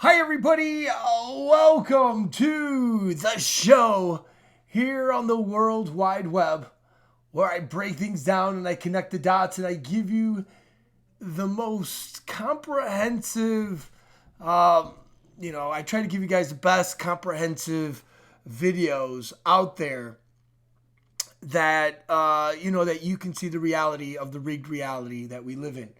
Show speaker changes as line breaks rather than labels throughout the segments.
Hi, everybody. Welcome to the show here on the World Wide Web, where I break things down and I connect the dots and I give you the most comprehensive, I try to give you guys the best comprehensive videos out there that, that you can see the reality of the rigged reality that we live in.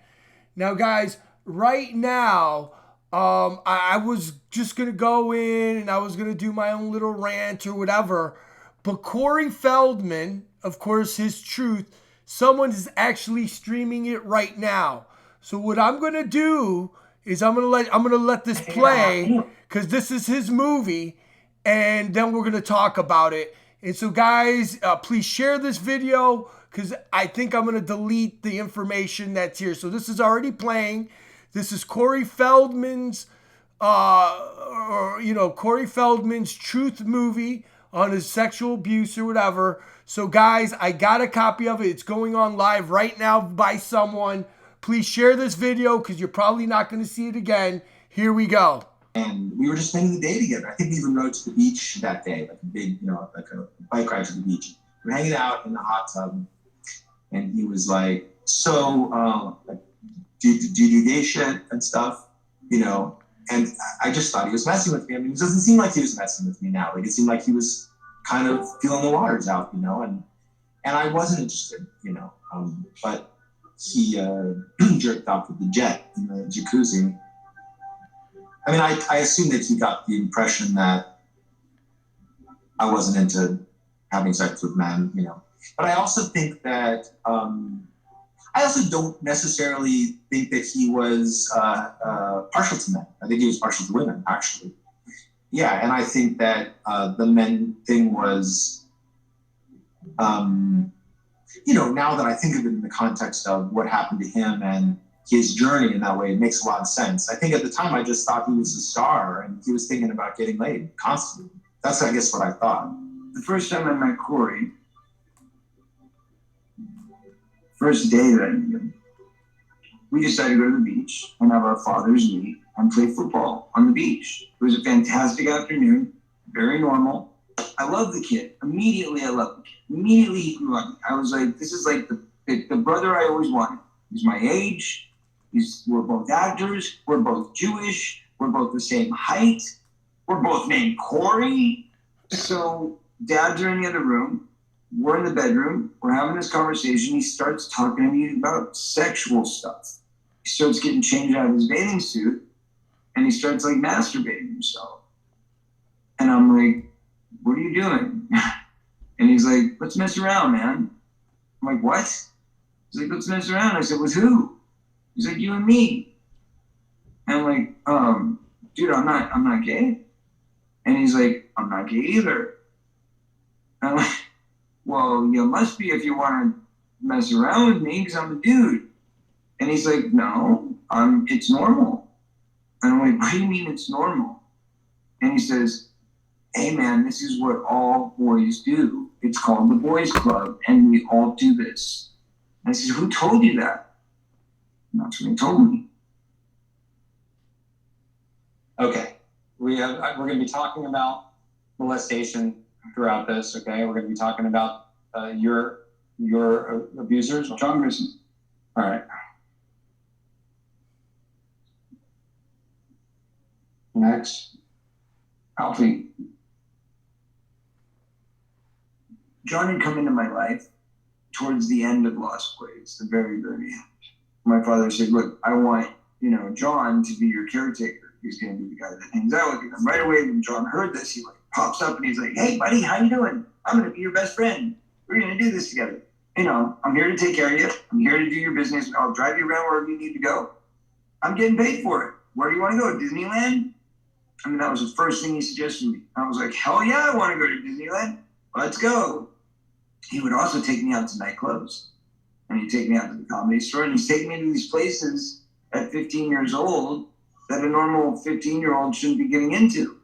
Now, guys, right now, I was just going to go in and I was going to do my own little rant or whatever. But Corey Feldman, of course, his truth, someone is actually streaming it right now. So what I'm going to do is I'm going to let this play because this is his movie, and then we're going to talk about it. And so, guys, please share this video because I think I'm going to delete the information that's here. So this is already playing. This is Corey Feldman's, Corey Feldman's truth movie on his sexual abuse or whatever. So, guys, I got a copy of it. It's going on live right now by someone. Please share this video because you're probably not going to see it again. Here we go.
And we were just spending the day together. I think we even rode to the beach that day, like a big, like a bike ride to the beach. We're hanging out in the hot tub, and he was like, "So, do you do gay shit and stuff?" And I just thought he was messing with me. I mean, it doesn't seem like he was messing with me now. Like, it seemed like he was kind of feeling the waters out, and I wasn't interested, but he jerked off with the jet in the jacuzzi. I mean, I assume that he got the impression that I wasn't into having sex with men, But I also think that, I also don't necessarily think that he was partial to men. I think he was partial to women, actually. Yeah, and I think that the men thing was, now that I think of it in the context of what happened to him and his journey in that way, it makes a lot of sense. I think at the time I just thought he was a star and he was thinking about getting laid constantly. That's, I guess, what I thought.
The first time I met Corey, first day that I knew him, we decided to go to the beach and have our fathers meet and play football on the beach. It was a fantastic afternoon, very normal. I love the kid. Immediately, I loved the kid. Immediately, he grew on me. I was like, this is like the brother I always wanted. He's my age. We're both actors. We're both Jewish. We're both the same height. We're both named Corey. So Dad's are in the other room. We're in the bedroom. We're having this conversation. He starts talking to me about sexual stuff. He starts getting changed out of his bathing suit, and he starts like masturbating himself. And I'm like, "What are you doing?" And he's like, "Let's mess around, man." I'm like, "What?" He's like, "Let's mess around." I said, "With who?" He's like, "You and me." And I'm like, "Dude, I'm not gay." And he's like, "I'm not gay either." And I'm like, "Well, you must be if you want to mess around with me because I'm a dude." And he's like, "No, it's normal." And I'm like, "What do you mean it's normal?" And he says, "Hey man, this is what all boys do. It's called the boys club and we all do this." And I said, "Who told you that?" And that's what he told me.
Okay, we're going to be talking about molestation throughout this. Okay, we're going to be talking about your abusers.
John Grissom.
All right. Next.
Alfie. John had come into my life towards the end of Lost Boys, the very, very end. My father said, "Look, I want, John to be your caretaker. He's going to be the guy that hangs out with you." And right away, when John heard this, he pops up and he's like, "Hey, buddy, how you doing? I'm going to be your best friend. We're going to do this together. I'm here to take care of you. I'm here to do your business. I'll drive you around wherever you need to go. I'm getting paid for it. Where do you want to go? Disneyland?" I mean, that was the first thing he suggested to me. I was like, "Hell yeah, I want to go to Disneyland. Let's go." He would also take me out to nightclubs. And he'd take me out to the Comedy Store. And he's taking me to these places at 15 years old that a normal 15-year-old shouldn't be getting into,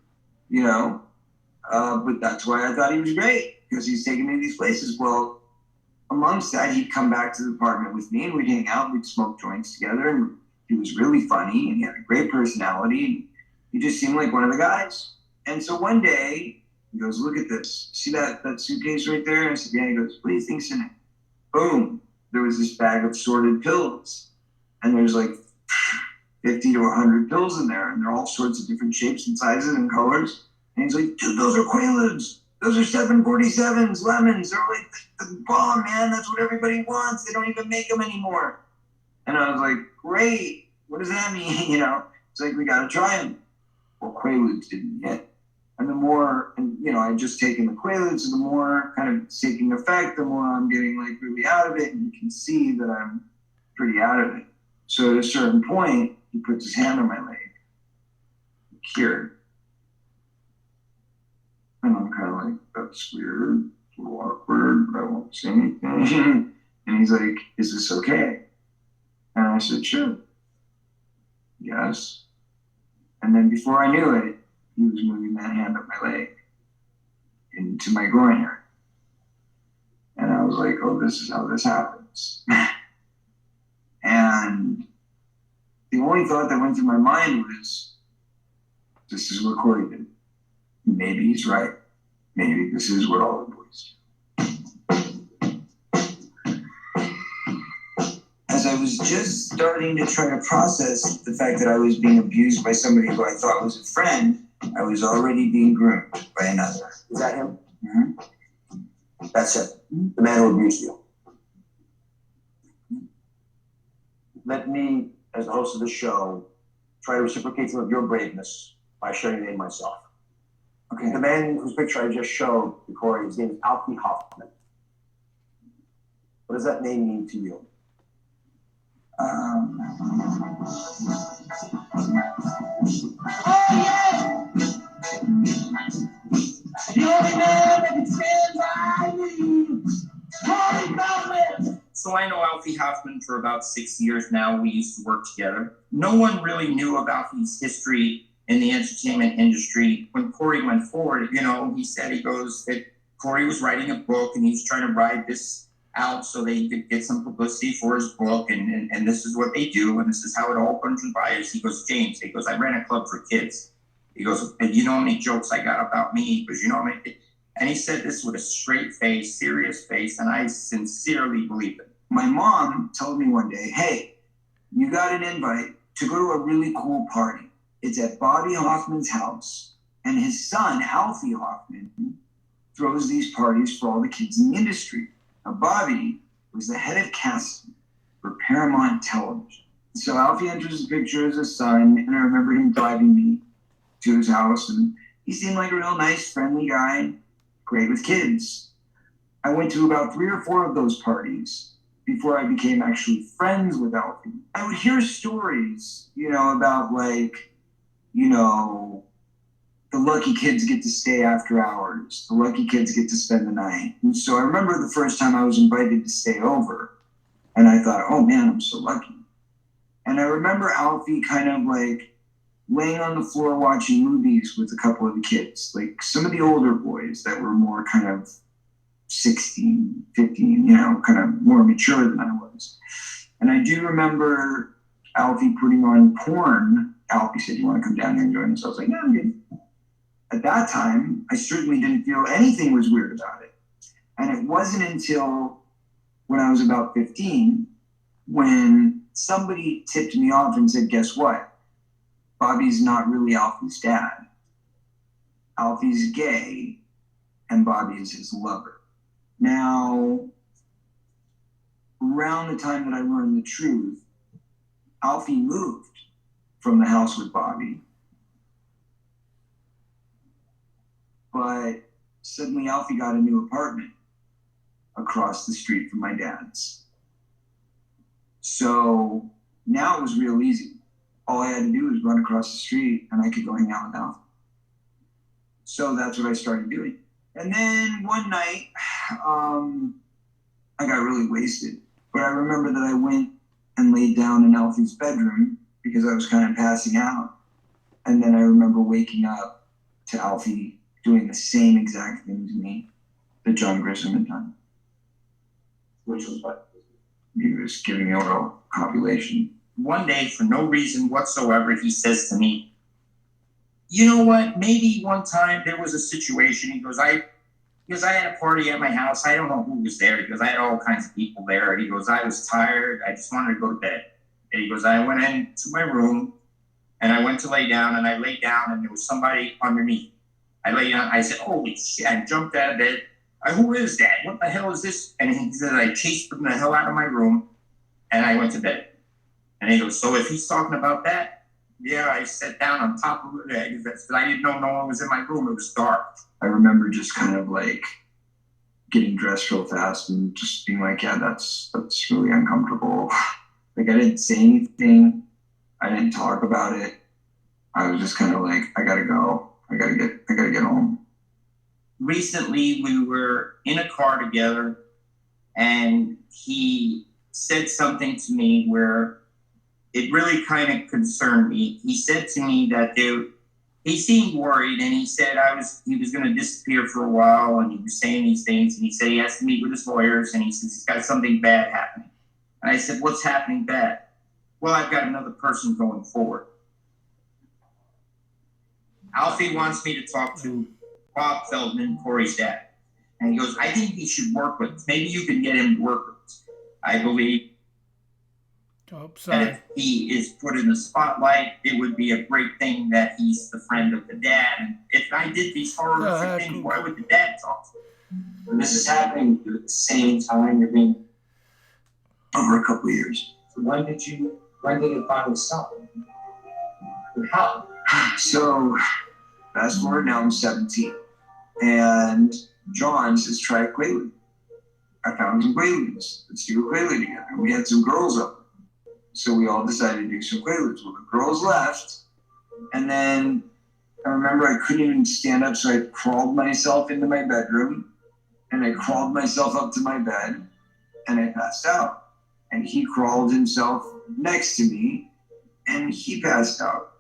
But that's why I thought he was great, because he's taking me to these places. Well, amongst that, he'd come back to the apartment with me and we'd hang out. We'd smoke joints together. And he was really funny and he had a great personality. You just seem like one of the guys. And so one day, he goes, look at this. See that suitcase right there? And I said, yeah. He goes, what do you think's in it? Boom. There was this bag of sorted pills. And there's like 50 to 100 pills in there. And they're all sorts of different shapes and sizes and colors. And he's like, dude, those are Quaaludes. Those are 747s, lemons. They're like the bomb, man. That's what everybody wants. They don't even make them anymore. And I was like, great. What does that mean? It's like, we got to try them. Well, Quaaludes didn't hit. And the more, I'd just taken the Quaaludes, so the more kind of it's taking effect, the more I'm getting like really out of it. And you can see that I'm pretty out of it. So at a certain point, he puts his hand on my leg. Cured. And I'm kind of like, that's weird, a little awkward, I won't say anything. And he's like, is this okay? And I said, sure. Yes. And then before I knew it, he was moving that hand up my leg into my groin area. And I was like, oh, this is how this happens. And the only thought that went through my mind was, this is what Corey did. Maybe he's right. Maybe this is what all the boys do. As I was just starting to try to process the fact that I was being abused by somebody who I thought was a friend, I was already being groomed by another.
Is that him?
Mm-hmm.
That's it. The man who abused you. Let me, as the host of the show, try to reciprocate some of your braveness by sharing your name myself.
Okay.
The man whose picture I just showed, Corey, his name is Alfie Hoffman. What does that name mean to you?
Oh,
yeah! The only man that can stand by me. Corey Feldman.
So I know Alfie Hoffman for about 6 years now. We used to work together. No one really knew about his history in the entertainment industry. When Corey went forward, he said, he goes that Corey was writing a book and he's trying to ride this out so they could get some publicity for his book. And this is what they do. And this is how it all transpires. He goes, James, he goes, I ran a club for kids. He goes, and you know how many jokes I got about me? He goes, you know how many? And he said this with a straight face, serious face. And I sincerely believe it.
my mom told me one day, hey, you got an invite to go to a really cool party. It's at Bobby Hoffman's house, and his son, Alfie Hoffman, throws these parties for all the kids in the industry. Now, Bobby was the head of casting for Paramount Television. So Alfie enters the picture as a son, and I remember him driving me to his house, and he seemed like a real nice, friendly guy, great with kids. I went to about 3 or 4 of those parties before I became actually friends with Alfie. I would hear stories, about the lucky kids get to stay after hours. The lucky kids get to spend the night. And so I remember the first time I was invited to stay over, and I thought, oh man, I'm so lucky. And I remember Alfie kind of like laying on the floor watching movies with a couple of the kids, like some of the older boys that were more kind of 16, 15, kind of more mature than I was. And I do remember Alfie putting on porn. Alfie said, you want to come down here and join us? I was like, yeah, I'm good. At that time, I certainly didn't feel anything was weird about it. And it wasn't until when I was about 15 when somebody tipped me off and said, guess what? Bobby's not really Alfie's dad. Alfie's gay, and Bobby is his lover. Now, around the time that I learned the truth, Alfie moved from the house with Bobby. But suddenly Alfie got a new apartment across the street from my dad's. So now it was real easy. All I had to do was run across the street and I could go hang out with Alfie. So that's what I started doing. And then one night, I got really wasted. But I remember that I went and laid down in Alfie's bedroom because I was kind of passing out. And then I remember waking up to Alfie doing the same exact thing to me that John Grisham had done.
Which was what?
He was giving me oral copulation.
One day, for no reason whatsoever, he says to me, you know what? Maybe one time there was a situation. He goes, I had a party at my house. I don't know who was there. He goes, I had all kinds of people there. He goes, I was tired. I just wanted to go to bed. And he goes, I went into my room and I went to lay down, and I laid down and there was somebody underneath. I lay down. I said, holy shit. I jumped out of bed. Who is that? What the hell is this? And he said, I chased them the hell out of my room and I went to bed. And he goes, so if he's talking about that, yeah, I sat down on top of the bed because I didn't know no one was in my room. It was dark.
I remember just kind of like getting dressed real fast and just being like, yeah, that's really uncomfortable. Like I didn't say anything. I didn't talk about it. I was just kind of like, I gotta go. I gotta get home.
Recently, we were in a car together, and he said something to me where it really kind of concerned me. He said to me that he seemed worried, and he said he was going to disappear for a while, and he was saying these things, and he said he has to meet with his lawyers, and he says he's got something bad happening. And I said, what's happening bad? Well, I've got another person going forward. Alfie wants me to talk to Bob Feldman, Corey's dad. And he goes, I think he should work with us. Maybe you can get him to work with us. I believe that if he is put in the spotlight, it would be a great thing that he's the friend of the dad. And if I did these horrific things, why would the dad talk to him?
And this is happening at the same time you're being
Over a couple of years.
So when did it finally stop? And how?
So fast forward, now I'm 17. And John says, try Quaalude. I found some Quaaludes. Let's do a Quaalude together. And we had some girls up. So we all decided to do some Quaaludes. Well, the girls left. And then I remember I couldn't even stand up, so I crawled myself into my bedroom. And I crawled myself up to my bed. And I passed out. And he crawled himself next to me. And he passed out.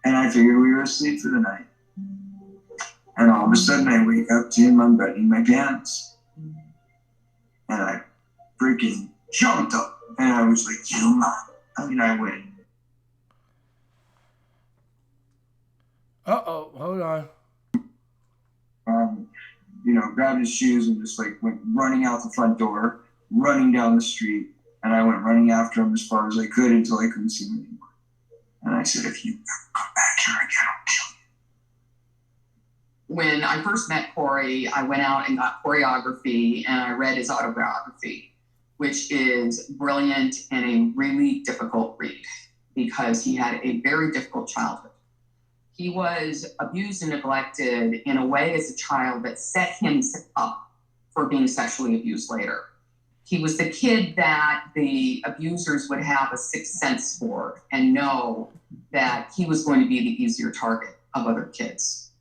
And I figured we were asleep for the night. And all of a sudden I wake up to him unbuttoning my pants. And I freaking jumped up. And I was like, I went.
Uh-oh, hold on.
Grabbed his shoes and just like went running out the front door, running down the street. And I went running after him as far as I could until I couldn't see him anymore. And I said, if you ever come back here again, I'll kill you.
When I first met Corey, I went out and got choreography, and I read his autobiography, which is brilliant and a really difficult read because he had a very difficult childhood. He was abused and neglected in a way as a child that set him up for being sexually abused later. He was the kid that the abusers would have a sixth sense for and know that he was going to be the easier target of other kids.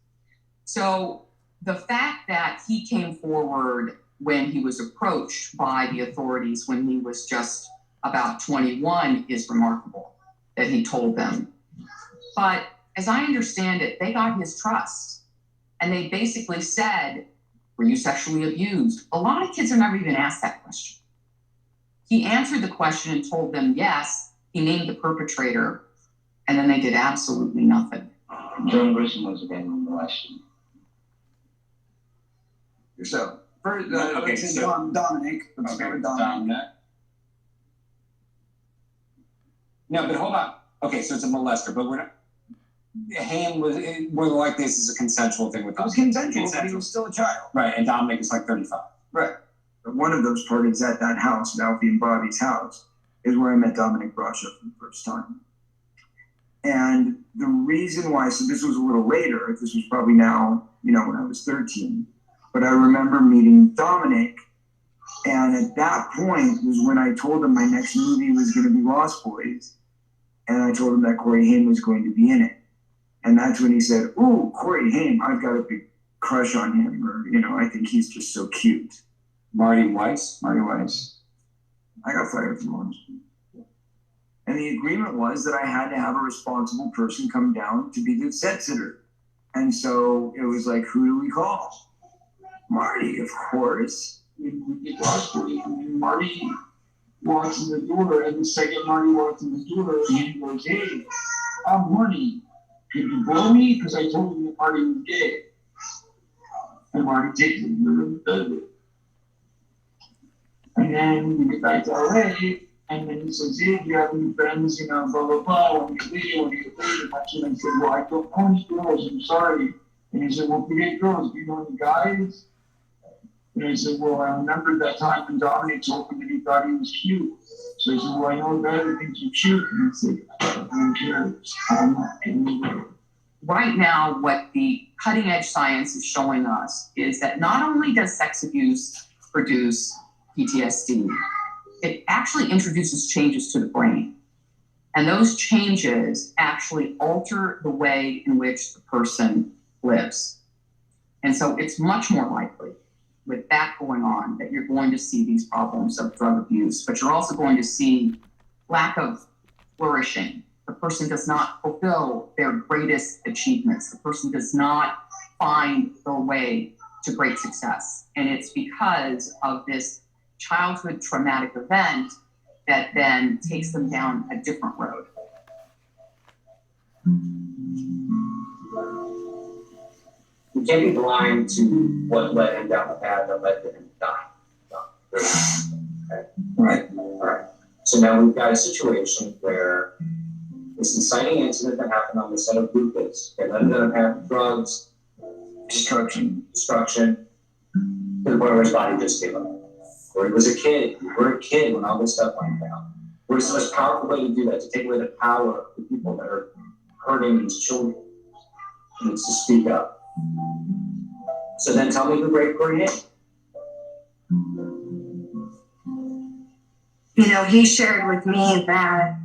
So the fact that he came forward when he was approached by the authorities when he was just about 21 is remarkable, that he told them. But as I understand it, they got his trust. And they basically said, were you sexually abused? A lot of kids are never even asked that question. He answered the question and told them yes. He named the perpetrator, and then they did absolutely nothing.
John Grissom was abandoned molested.
So, first,
Okay,
let's say
so-
Dominic. Let's start with Dominic.
No, but hold on. Okay, so it's a molester, but we're not. Haim was more than likely this is a consensual thing with
It was
Dominic.
consensual, but he was still a child.
Right, and Dominic is like 35.
Right. But one of those parties at that house, Alfie and Bobby's house, is where I met Dominic Brasha for the first time. And the reason why, so this was a little later, this was probably now, when I was 13. But I remember meeting Dominic, and at that point was when I told him my next movie was going to be Lost Boys. And I told him that Corey Haim was going to be in it. And that's when he said, "Ooh, Corey Haim, I've got a big crush on him," or, I think he's just so cute.
Marty Weiss.
I got fired from Orange. And the agreement was that I had to have a responsible person come down to be the set sitter. And so it was like, who do we call? Marty, of course.
Marty walks in the door, and the second Marty walks in the door, he goes, "Hey, I'm horny."
could you blow me? Because I told him Marty was gay. And Marty takes it and really does it. And then we get back to LA, and then he says, hey, do you have any friends, you know, blah, blah, blah, when you leave, when you leave, and I said, well, I don't know any girls, I'm sorry. And he said, well, forget girls, do you know any guys? And I said, well, I remember that time when Dominic told me that he thought he was cute. So I said, well, I know a guy that thinks you're cute. And he said, I don't care. I'm not anywhere.
Right now, what the cutting edge science is showing us is that not only does sex abuse produce PTSD, it actually introduces changes to the brain. And those changes actually alter the way in which the person lives. And so it's much more likely with that going on that you're going to see these problems of drug abuse, but you're also going to see lack of flourishing. The person does not fulfill their greatest achievements. The person does not find their way to great success. And it's because of this childhood traumatic event that then takes them down a different road.
You can't be blind to what led him down the path that led to him dying. Okay.
Right.
All right. So now we've got a situation where this inciting incident that happened on the set of Lucas, it led to have drugs, destruction, to the point where his body just gave up. Or he was a kid. You were a kid when all this stuff went down. What's the most powerful way to do that? To take away the power of the people that are hurting these children. And it's to speak up. So then tell me who raped Corey Haim.
You know, he shared with me that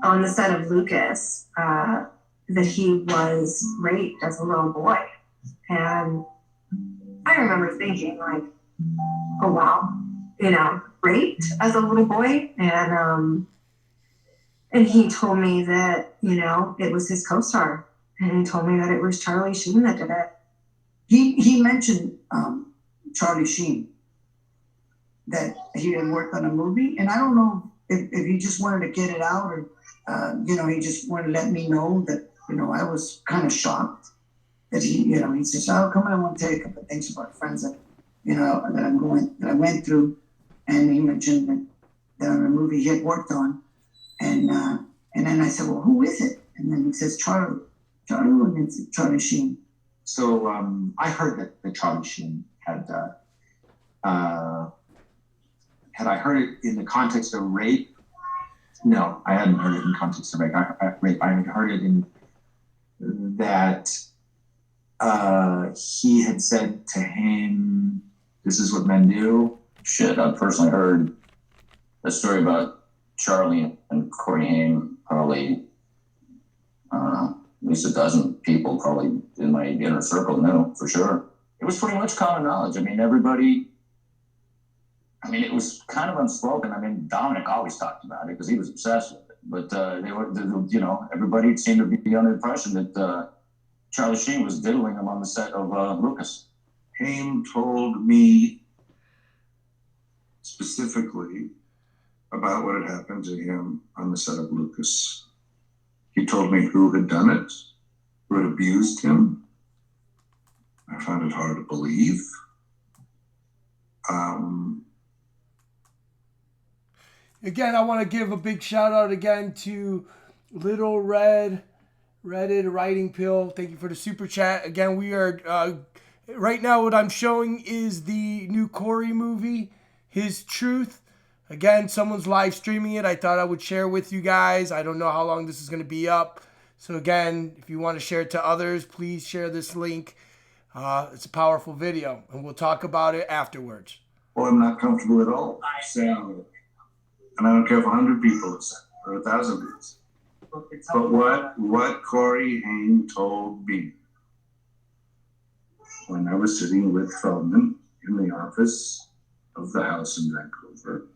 on the set of Lucas, that he was raped as a little boy. And I remember thinking, like, oh, wow, you know, raped as a little boy. And he told me that, you know, it was his co-star. And he told me that it was Charlie Sheen that did it.
He mentioned Charlie Sheen, that he had worked on a movie. And I don't know if he just wanted to get it out or, you know, he just wanted to let me know that, you know, I was kind of shocked that he, you know, he says, oh, come on, I want to tell you a couple of things about friends that, you know, that I went through. And he mentioned that on a movie he had worked on. And then I said, well, who is it? And then he says, Charlie Sheen.
So I heard that Charlie Sheen had I heard it in the context of rape? No, I hadn't heard it in context of rape. I had heard it in that he had said to him, "This is what men do."
Shit, I've personally heard a story about Charlie and Corey Haim probably. At least a dozen people probably in my inner circle knew for sure. It was pretty much common knowledge. I mean, everybody, it was kind of unspoken. I mean, Dominic always talked about it because he was obsessed with it. But you know, everybody seemed to be under the impression that Charlie Sheen was diddling him on the set of Lucas.
Haim told me specifically about what had happened to him on the set of Lucas. He told me who had done it, who had abused him. I found it hard to believe.
Again, I want to give a big shout out again to Little Red Writing Pill. Thank you for the super chat. Again, we are right now. What I'm showing is the new Corey movie, His Truth. Again, someone's live streaming it. I thought I would share with you guys. I don't know how long this is going to be up. So again, if you want to share it to others, please share this link. It's a powerful video, and we'll talk about it afterwards.
Well, I'm not comfortable at all saying it. And I don't care if 100 people have said it, or 1,000 people have said it. But what Corey Haim told me when I was sitting with Feldman in the office of the house in Vancouver,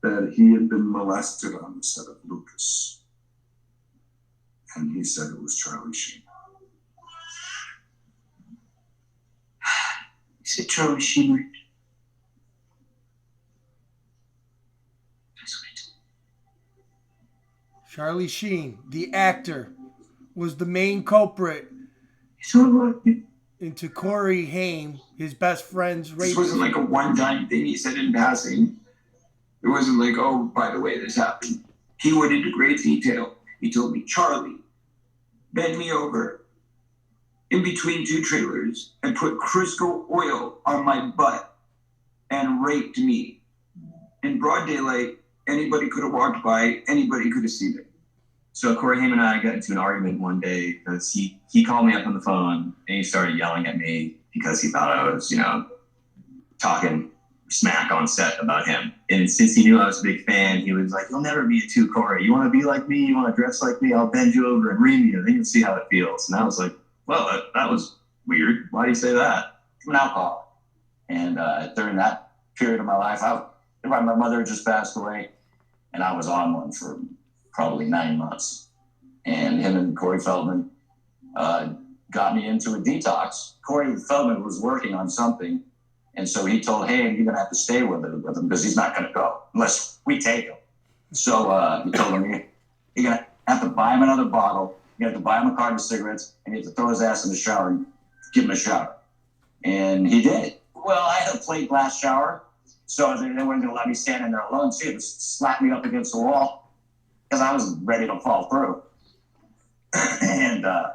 that he had been molested on the set of Lucas. And he said it was Charlie Sheen.
He said Charlie Sheen raped.
Charlie Sheen, the actor, was the main culprit
So
into Corey Haim, his best friend's rape.
this wasn't like a one-time thing he said in passing. It wasn't like, oh, by the way, this happened. He went into great detail. He told me, Charlie, bend me over in between two trailers and put Crisco oil on my butt and raped me. In broad daylight, anybody could have walked by, anybody could have seen it.
So Corey Haim and I got into an argument one day because he called me up on the phone and he started yelling at me because he thought I was, talking smack on set about him. And since he knew I was a big fan, he was like, "You'll never be a 2, Corey. You want to be like me? You want to dress like me? I'll bend you over and ream you. Then you'll see how it feels." And I was like, well, that was weird. Why do you say that?
I'm an alcoholic. And during that period of my life, my mother had just passed away, and I was on one for probably 9 months. And him and Corey Feldman got me into a detox. Corey Feldman was working on something, and so he told, "Hey, you're going to have to stay with him because he's not going to go unless we take him." So he told me, "You're going to have to buy him another bottle. You have to buy him a carton of cigarettes, and you have to throw his ass in the shower and give him a shower." And he did. Well, I had a plate glass shower, so they weren't going to let me stand in there alone. So he just slapped me up against the wall because I was ready to fall through. And I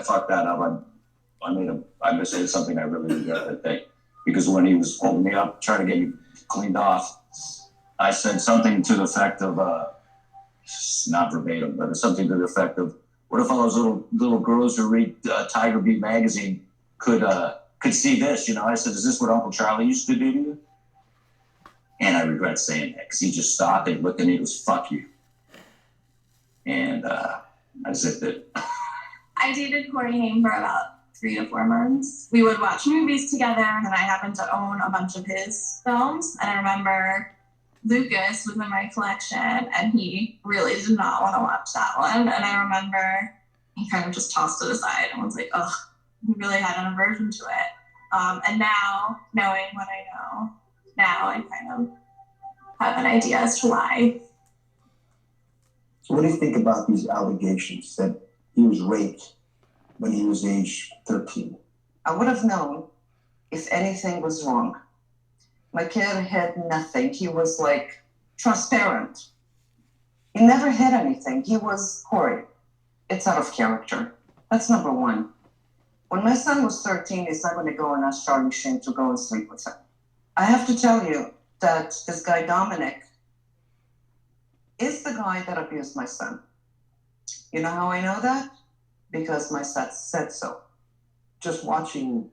fucked that up. I said something I really regret that day, because when he was holding me up, trying to get me cleaned off, I said something to the effect of, not verbatim, but something to the effect of, "What if all those little girls who read Tiger Beat magazine could see this?" I said, "Is this what Uncle Charlie used to do to you?" And I regret saying that, because he just stopped and looked at me and goes, "Fuck you." And I zipped it.
I dated Corey Haim for about 3 to 4 months. We would watch movies together, and I happened to own a bunch of his films. And I remember Lucas was in my collection, and he really did not want to watch that one. And I remember he kind of just tossed it aside and was like, "Ugh," he really had an aversion to it. And now, knowing what I know, now I kind of have an idea as to why.
So what do you think about these allegations that he was raped when he was age 13?
I would have known if anything was wrong. My kid had nothing. He was like transparent. He never had anything. He was Corey. It's out of character. That's number one. When my son was 13, he's not going to go and ask Charlie Sheen to go and sleep with him. I have to tell you that this guy, Dominic, is the guy that abused my son. You know how I know that? Because my son said so.
Just watching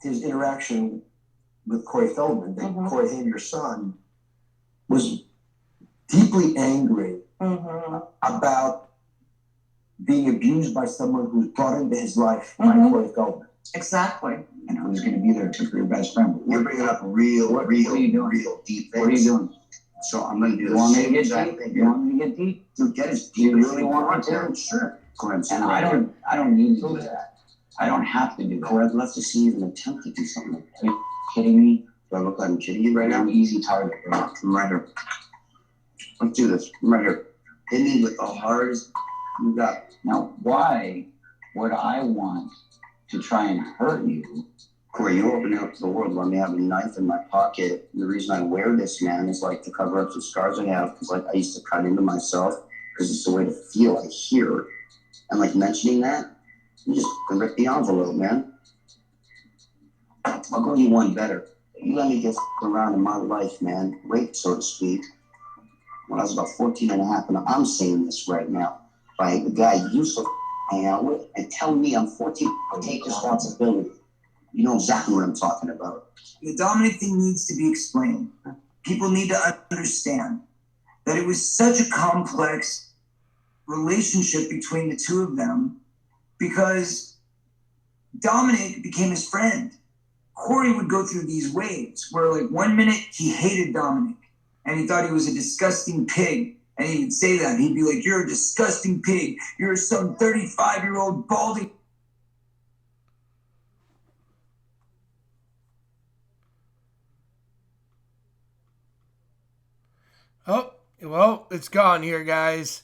his interaction with Corey Feldman, that Corey Haim, your son, was deeply angry about being abused by someone who was brought into his life by Corey Feldman.
Exactly.
And who's going to be there for your best friend. You're bringing up real deep things.
What are you doing?
So I'm going to do
You want me to get
exact
deep?
thing.
You want me to get deep?
Dude, get as
Do you
deep as
really want me to?
Sure.
And I don't need to do that. I don't have to do that. Corey, I'd love to see you even attempt to do something like that. Are you kidding me?
Do I look like I'm kidding you right now?
I'm an easy target, bro.
I'm right here. Let's do this. I'm right here. Hit me with the hardest you got.
Now, why would I want to try and hurt you?
Corey, you open up to the world. Let me have a knife in my pocket. And the reason I wear this, man, is like to cover up some scars I have, because like I used to cut into myself because it's the way to feel. I hear, and like mentioning that, you just rip the envelope, man. I'll go you one better. You let me get around in my life, man, rape, so to speak, when I was about 14 and a half, and I'm saying this right now, by the guy you used to hang out with, and tell me I'm 14, take responsibility. You know exactly what I'm talking about.
The Dominic thing needs to be explained. People need to understand that it was such a complex relationship between the two of them, because Dominic became his friend. Corey would go through these waves where, like, 1 minute he hated Dominic and he thought he was a disgusting pig. And he would say that. He'd be like, "You're a disgusting pig. You're some 35-year-old balding."
Oh, well, it's gone here, guys.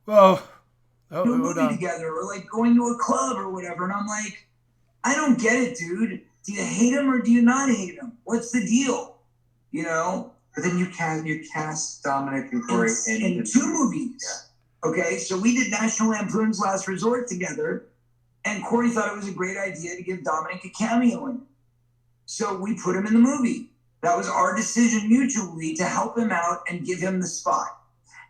Well, Oh,
do a
hold
movie
on.
together or like going to a club or whatever. And I'm like, I don't get it, dude. Do you hate him or do you not hate him? What's the deal? You know?
But then you cast Dominic and Corey
in 2 movies. Yeah. Okay, so we did National Lampoon's Last Resort together, and Corey thought it was a great idea to give Dominic a cameo in it. So we put him in the movie. That was our decision mutually to help him out and give him the spot.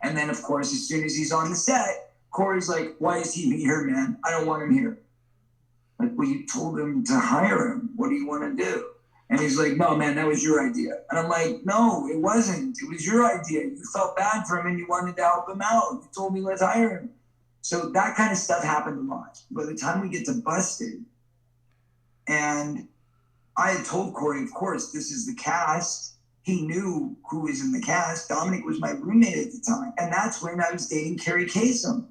And then, of course, as soon as he's on the set, Corey's like, why is he here, man? I don't want him here. Like, well, you told him to hire him. What do you want to do? And he's like, no, man, that was your idea. And I'm like, no, it wasn't. It was your idea. You felt bad for him and you wanted to help him out. You told me, let's hire him. So that kind of stuff happened a lot. By the time we get to Busted, and I had told Corey, of course, this is the cast. He knew who was in the cast. Dominic was my roommate at the time. And that's when I was dating Carrie Kasem.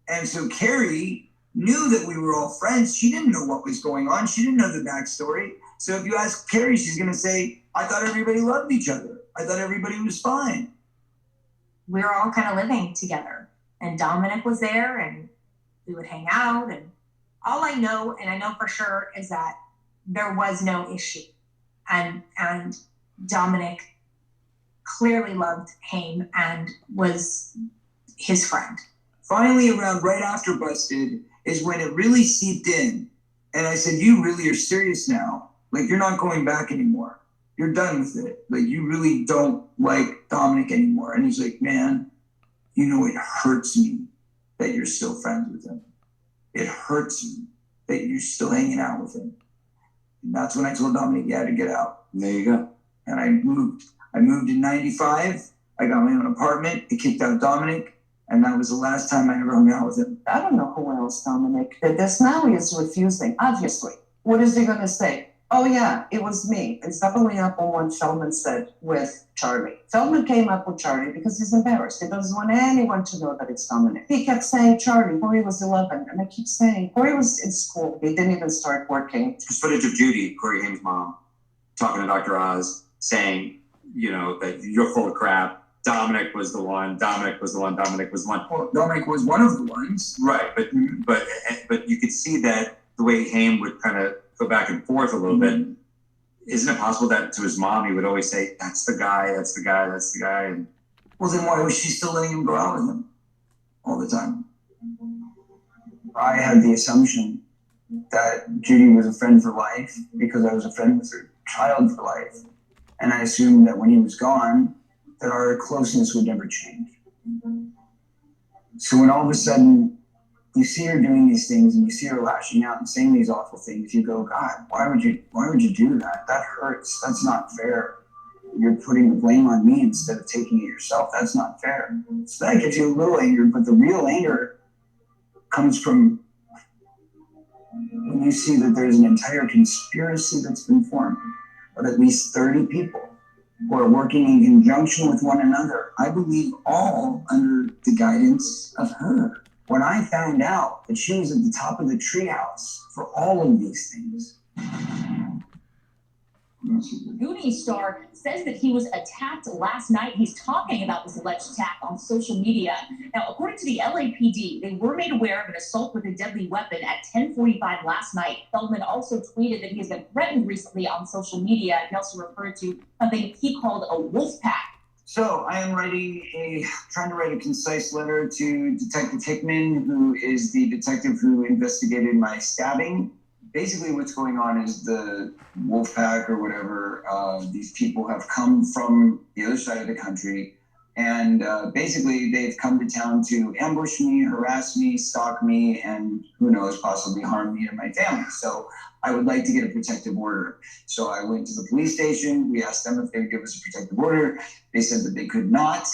And so Carrie knew that we were all friends. She didn't know what was going on. She didn't know the backstory. So if you ask Carrie, she's going to say, I thought everybody loved each other. I thought everybody was fine.
We were all kind of living together. And Dominic was there and we would hang out. And all I know, and I know for sure, is that there was no issue. And Dominic clearly loved Haim and was his friend.
Finally, around right after Busted is when it really seeped in. And I said, you really are serious now. Like, you're not going back anymore. You're done with it. Like, you really don't like Dominic anymore. And he's like, man, you know, it hurts me that you're still friends with him. It hurts me that you're still hanging out with him. And that's when I told Dominic, yeah, to get out.
And there you go.
And I moved. I moved in 95. I got my own apartment. I kicked out Dominic. And that was the last time I ever hung out with him.
I don't know who else, Dominic. This now is refusing, obviously. What is he going to say? Oh, yeah, it was me. It's doubling up on what Feldman said with Charlie. Feldman came up with Charlie because he's embarrassed. He doesn't want anyone to know that it's Dominic. He kept saying Charlie. Corey was 11. And I keep saying, Corey was in school. He didn't even start working.
There's footage of Judy, Corey Haim's mom, talking to Dr. Oz, saying, you know, that you're full of crap. Dominic was the one. Dominic was the one. Dominic was one.
Well, Dominic was one of the ones.
Right, but you could see that the way Haim would kind of go back and forth a little bit. Isn't it possible that to his mom he would always say, "That's the guy. That's the guy. That's the guy"? And
well, then why was she still letting him go out with him all the time? I had the assumption that Judy was a friend for life because I was a friend with her child for life, and I assumed that when he was gone, that our closeness would never change. So when all of a sudden you see her doing these things and you see her lashing out and saying these awful things, you go, God, why would you do that? That hurts. That's not fair. You're putting the blame on me instead of taking it yourself. That's not fair. So that gives you a little anger, but the real anger comes from when you see that there's an entire conspiracy that's been formed of at least 30 people who are working in conjunction with one another, I believe all under the guidance of her. When I found out that she was at the top of the treehouse for all of these things.
Goonies star says that he was attacked last night. He's talking about this alleged attack on social media. Now, according to the LAPD, they were made aware of an assault with a deadly weapon at 10:45 last night. Feldman also tweeted that he has been threatened recently on social media. He also referred to something he called a wolf pack.
So I am trying to write a concise letter to Detective Hickman, who is the detective who investigated my stabbing. Basically what's going on is the wolf pack or whatever, these people have come from the other side of the country. And basically they've come to town to ambush me, harass me, stalk me, and who knows, possibly harm me and my family. So I would like to get a protective order. So I went to the police station. We asked them if they would give us a protective order. They said that they could not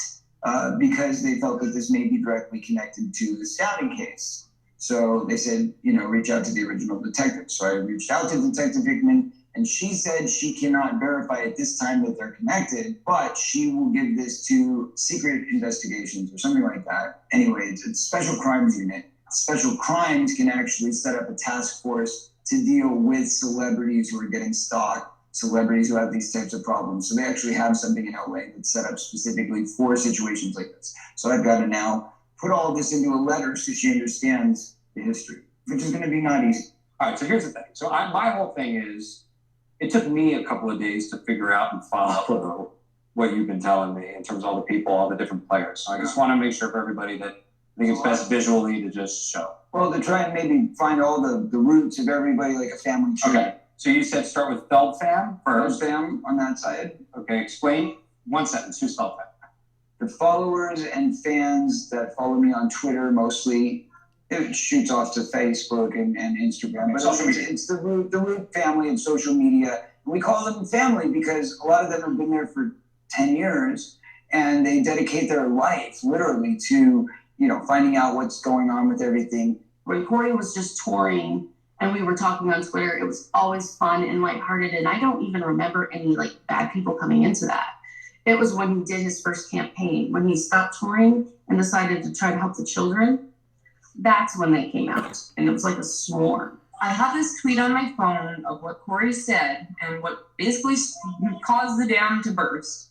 because they felt that this may be directly connected to the stabbing case. So they said, reach out to the original detective. So I reached out to Detective Hickman, and she said she cannot verify at this time that they're connected, but she will give this to secret investigations or something like that. Anyway, it's a special crimes unit. Special crimes can actually set up a task force to deal with celebrities who are getting stalked, celebrities who have these types of problems. So they actually have something in LA that's set up specifically for situations like this. So I've got to now
put all this into a letter so she understands the history, which is going to be not easy.
All right, so here's the thing. So my whole thing is, it took me a couple of days to figure out and follow what you've been telling me in terms of all the people, all the different players. So I just want to make sure for everybody that I think it's best visually to just show.
Well, to try and maybe find all the roots of everybody, like a family tree.
Okay, so you said start with Feldman first.
Feldman on that side.
Okay, explain one sentence. Who's Feldman?
The followers and fans that follow me on Twitter mostly. It shoots off to Facebook and Instagram. But social media. It's the root family of social media. We call them family because a lot of them have been there for 10 years and they dedicate their life literally to, finding out what's going on with everything.
When Corey was just touring and we were talking on Twitter, it was always fun and lighthearted. And I don't even remember any bad people coming into that. It was when he did his first campaign, when he stopped touring and decided to try to help the children. That's when they came out, and it was like a swarm.
I have this tweet on my phone of what Corey said, and what basically caused the dam to burst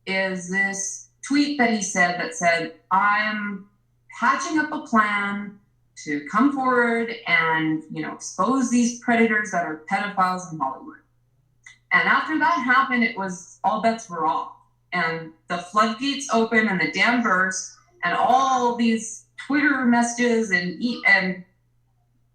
is this tweet that he said that said, I'm hatching up a plan to come forward and, expose these predators that are pedophiles in Hollywood. And after that happened, it was all bets were off. And the floodgates opened and the dam burst, and all these Twitter messages and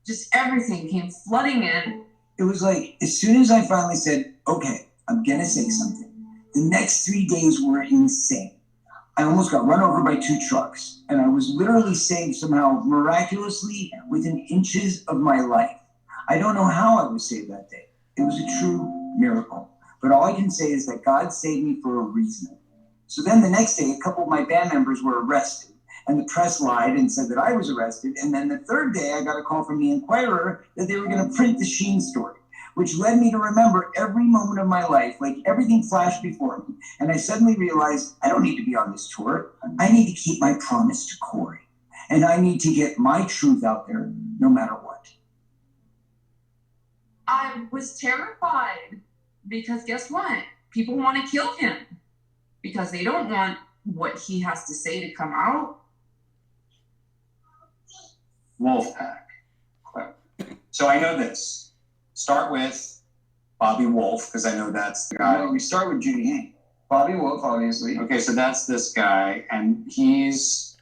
just everything came flooding in.
It was like, as soon as I finally said, okay, I'm gonna say something, the next 3 days were insane. I almost got run over by 2 trucks, and I was literally saved somehow miraculously within inches of my life. I don't know how I was saved that day. It was a true miracle. But all I can say is that God saved me for a reason. So then the next day, a couple of my band members were arrested. And the press lied and said that I was arrested. And then the third day, I got a call from the Inquirer that they were going to print the Sheen story, which led me to remember every moment of my life, like everything flashed before me. And I suddenly realized I don't need to be on this tour. I need to keep my promise to Corey. And I need to get my truth out there no matter what.
I was terrified because guess what? People want to kill him because they don't want what he has to say to come out.
Wolfpack. So I know this. Start with Bobby Wolf, because I know that's the guy.
No, we start with Judy Hayne. Bobby Wolf, obviously.
Okay, so that's this guy, and he's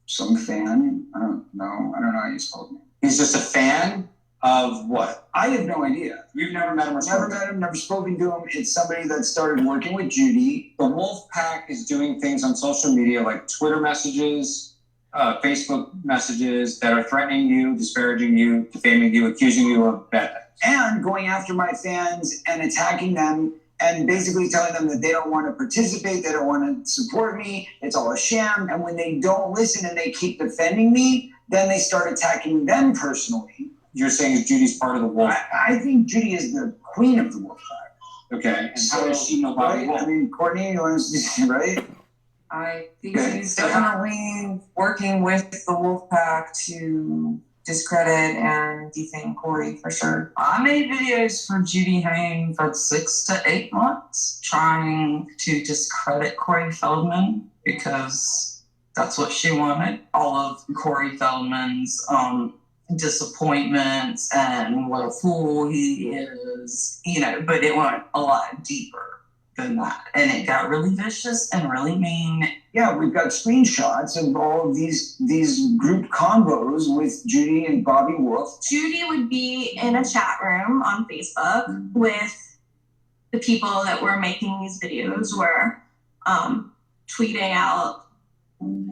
some fan. I don't know how you spell him.
He's just a fan of what?
I have no idea.
You've never met him or
never met him, never spoken to him. It's somebody that started working with Judy.
The Wolfpack is doing things on social media like Twitter messages, Facebook messages that are threatening you, disparaging you, defaming you, accusing you of bad things.
And going after my fans and attacking them and basically telling them that they don't want to participate, they don't want to support me, it's all a sham. And when they don't listen and they keep defending me, then they start attacking them personally.
You're saying Judy's part of the Wolf?
I think Judy is the queen of the Wolfpack.
Okay, and how does she know Bobby Wolf?
I mean, Courtney, you want to say, right?
I think she's definitely working with the Wolfpack to discredit and defame Corey for sure. I made videos for Judy Hayne for 6 to 8 months trying to discredit Corey Feldman because that's what she wanted. All of Corey Feldman's disappointments and what a fool he is, but it went a lot deeper than that. And it got really vicious and really mean.
Yeah, we've got screenshots of all of these group combos with Judy and Bobby Wolf.
Judy would be in a chat room on Facebook with the people that were making these videos, were tweeting out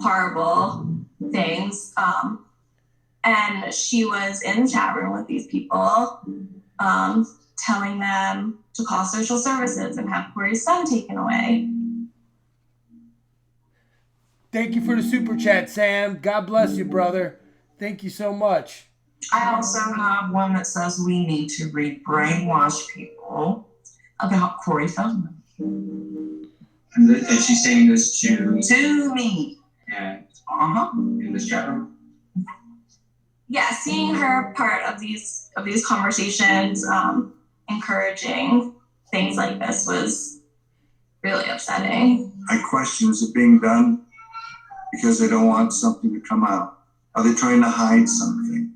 horrible things. And she was in the chat room with these people, telling them to call social services and have Corey's son taken away.
Thank you for the super chat, Sam. God bless you, brother. Thank you so much.
I also have one that says we need to brainwash people about Corey Feldman.
And she's saying this
to me.
And
in
this chat room.
Yeah, seeing her part of these conversations, encouraging things like this was really upsetting.
I question, is it being done
because they don't want something to come out? Are they trying to hide something?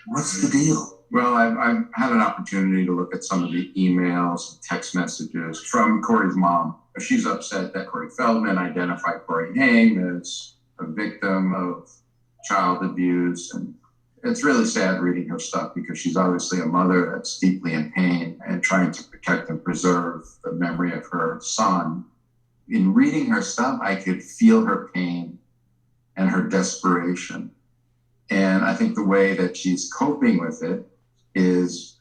What's the deal?
Well, I've had an opportunity to look at some of the emails and text messages from Corey's mom. She's upset that Corey Feldman identified Corey Haim as a victim of child abuse. And it's really sad reading her stuff because she's obviously a mother that's deeply in pain and trying to protect and preserve the memory of her son. In reading her stuff, I could feel her pain and her desperation. And I think the way that she's coping with it is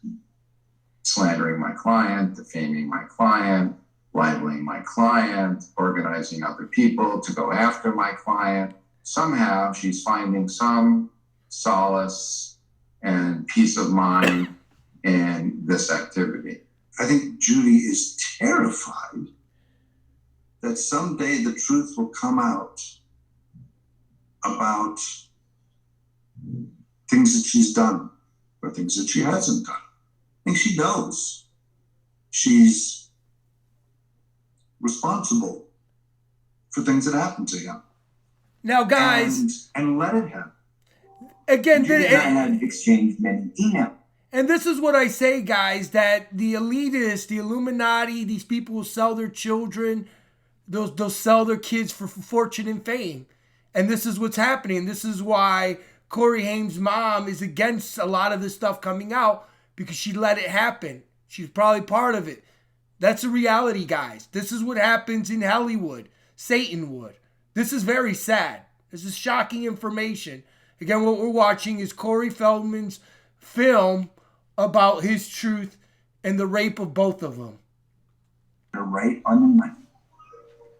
slandering my client, defaming my client, libeling my client, organizing other people to go after my client. Somehow she's finding some solace and peace of mind in this activity.
I think Judy is terrified that someday the truth will come out about things that she's done or things that she hasn't done. I think she knows she's responsible for things that happened to him.
Now, guys,
and let it happen.
Again,
Judy and I had exchanged many emails.
And this is what I say, guys, that the elitists, the Illuminati, these people will sell their children, they'll sell their kids for fortune and fame. And this is what's happening. This is why Corey Haim's mom is against a lot of this stuff coming out, because she let it happen. She's probably part of it. That's the reality, guys. This is what happens in Hollywood, Satanwood. This is very sad. This is shocking information. Again, what we're watching is Corey Feldman's film about his truth and the rape of both of them.
Right on the money.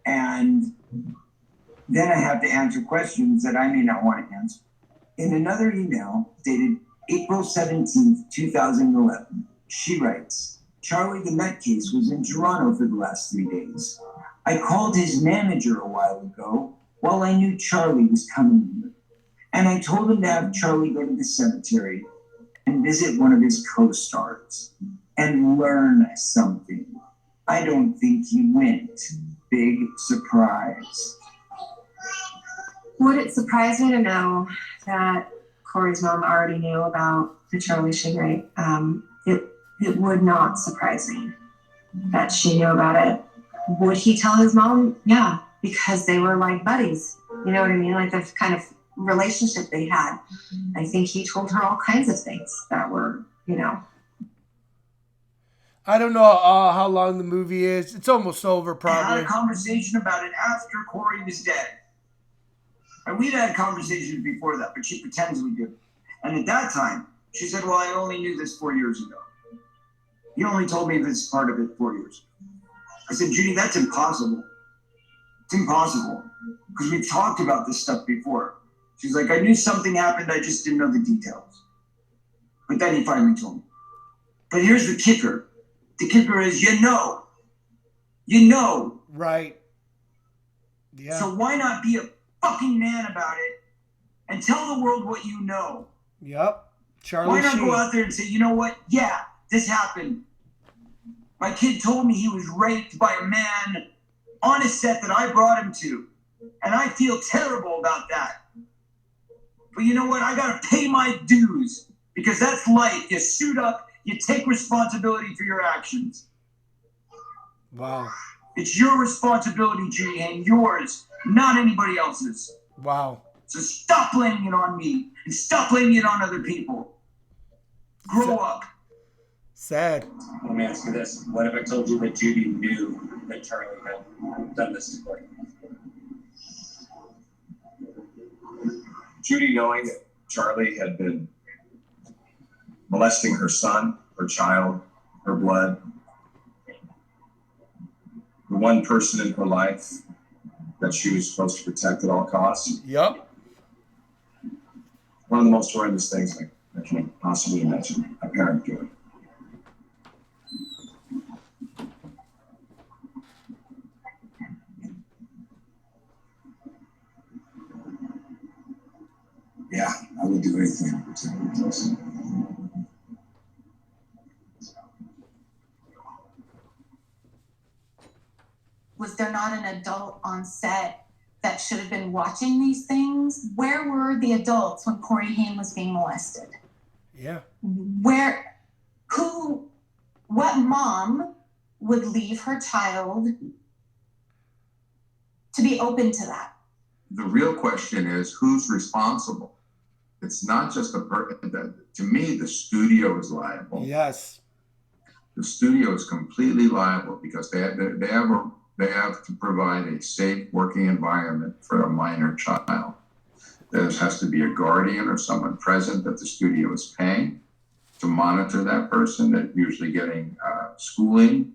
And then I have to answer questions that I may not want to answer. In another email dated April 17th, 2011, she writes, Charlie the Nutcase was in Toronto for the last 3 days. I called his manager a while ago while I knew Charlie was coming here. And I told him to have Charlie go to the cemetery and visit one of his co-stars and learn something. I don't think he went. Big surprise.
Would it surprise me to know that Corey's mom already knew about the Charlie Sheen rape? It would not surprise me that she knew about it. Would he tell his mom? Yeah, because they were like buddies. You know what I mean? Like the kind of relationship they had. I think he told her all kinds of things that were,
I don't know how long the movie is. It's almost over,
I
probably.
had a conversation about it after Corey was dead. And we'd had conversations before that, but she pretends we did. And at that time, she said, well, I only knew this 4 years ago. He only told me this part of it 4 years ago. I said, Judy, that's impossible. It's impossible. Because we've talked about this stuff before. She's like, I knew something happened, I just didn't know the details. But then he finally told me. But here's the kicker. The kicker is, you know.
Right. Yeah.
So why not be a fucking man about it and tell the world what you know?
Yep. Charlie
Why not
Sheen.
go out there and say, you know what? Yeah, this happened. My kid told me he was raped by a man on a set that I brought him to. And I feel terrible about that. But you know what? I got to pay my dues because that's life. You suit up, you take responsibility for your actions.
Wow.
It's your responsibility, Judy, and yours, not anybody else's.
Wow.
So stop blaming it on me and stop blaming it on other people. Grow up.
Sad.
Let me ask you this. What if I told you that Judy knew that Charlie had done this to Corey?
Judy knowing that Charlie had been molesting her son, her child, her blood, the one person in her life that she was supposed to protect at all costs.
Yep.
One of the most horrendous things I can possibly imagine a parent doing.
Yeah, I would do anything to protect this.
Was there not an adult on set that should have been watching these things. Where were the adults when Corey Haim was being molested?
Yeah.
What mom would leave her child to be open to that?
The real question is, who's responsible? It's not just a person. To me, the studio is liable.
Yes.
The studio is completely liable because they have to provide a safe working environment for a minor child. There has to be a guardian or someone present that the studio is paying to monitor that person. They're usually getting schooling.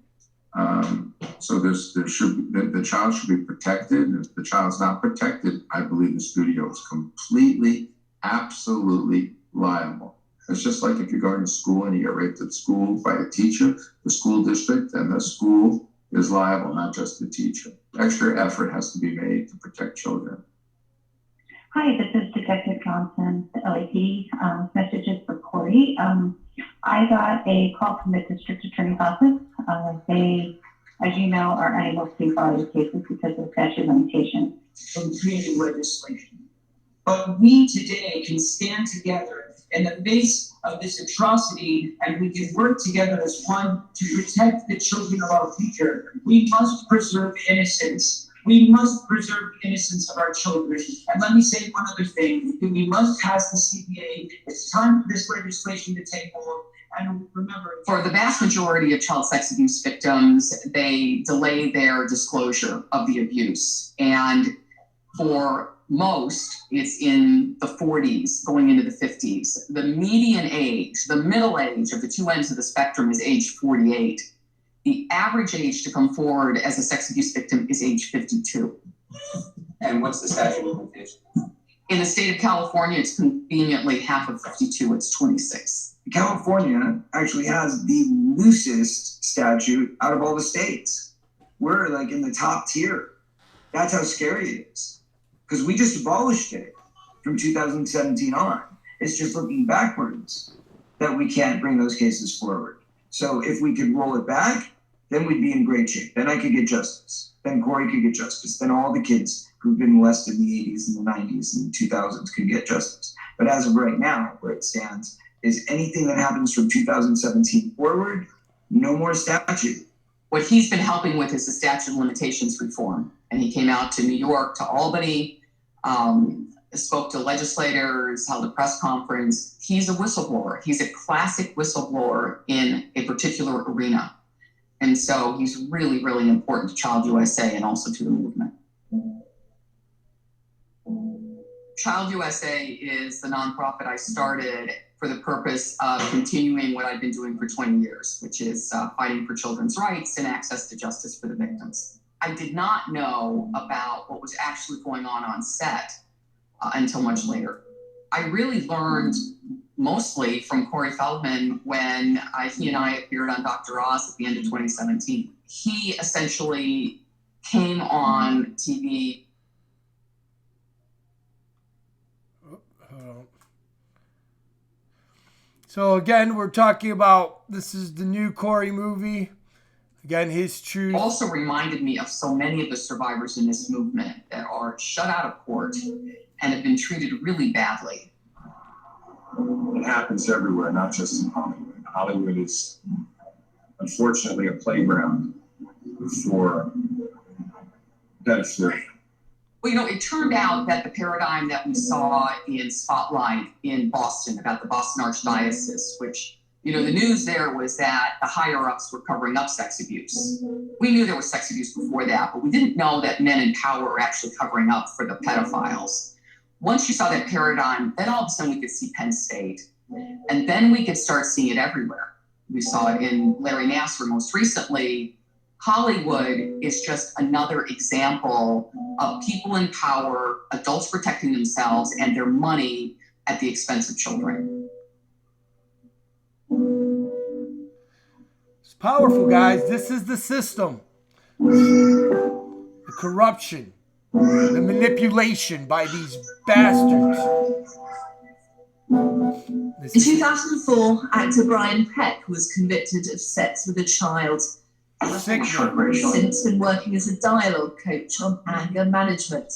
So the child should be protected. If the child's not protected, I believe the studio is completely, absolutely liable. It's just like if you're going to school and you get raped at school by a teacher, the school district and the school is liable, not just the teacher. Extra effort has to be made to protect children.
Hi, this is Detective Johnson, the LAPD. Messages for Corey. I got a call from the district attorney's office. They, as you know, are unable to file your cases because of statute of limitations.
From creating legislation. But we today can stand together in the face of this atrocity, and we can work together as one to protect the children of our future. We must preserve innocence. We must preserve the innocence of our children. And let me say one other thing. We must pass the CPA. It's time for this legislation to take hold. And remember,
for the vast majority of child sex abuse victims, they delay their disclosure of the abuse. And for most, it's in the 40s, going into the 50s. The median age, the middle age of the two ends of the spectrum is age 48. The average age to come forward as a sex abuse victim is age 52.
And what's the statute of limitations?
In the state of California, it's conveniently half of 52, it's 26.
California actually has the loosest statute out of all the states. We're like in the top tier. That's how scary it is. Because we just abolished it from 2017 on. It's just looking backwards that we can't bring those cases forward. So if we could roll it back, then we'd be in great shape. Then I could get justice. Then Corey could get justice. Then all the kids who've been molested in the 80s and the 90s and the 2000s could get justice. But as of right now, where it stands, is anything that happens from 2017 forward, no more statute.
What he's been helping with is the statute of limitations reform. And he came out to New York, to Albany, spoke to legislators, held a press conference. He's a whistleblower. He's a classic whistleblower in a particular arena. And so he's really, really important to Child USA and also to the movement. Child USA is the nonprofit I started for the purpose of continuing what I've been doing for 20 years, which is fighting for children's rights and access to justice for the victims. I did not know about what was actually going on set until much later. I really learned mostly from Corey Feldman when he and I appeared on Dr. Oz at the end of 2017. He essentially came on TV.
So again, we're talking about, this is the new Corey movie. Again, his truth.
Also reminded me of so many of the survivors in this movement that are shut out of court and have been treated really badly.
It happens everywhere, not just in Hollywood. Hollywood is unfortunately a playground for pedophilia.
Well, it turned out that the paradigm that we saw in Spotlight in Boston about the Boston Archdiocese, which, the news there was that the higher-ups were covering up sex abuse. We knew there was sex abuse before that, but we didn't know that men in power were actually covering up for the pedophiles. Once you saw that paradigm, then all of a sudden we could see Penn State. And then we could start seeing it everywhere. We saw it in Larry Nassar most recently. Hollywood is just another example of people in power, adults protecting themselves and their money at the expense of children.
It's powerful, guys. This is the system. The corruption, the manipulation by these bastards.
In 2004, actor Brian Peck was convicted of sex with a child. Since been working as a dialogue coach on anger management.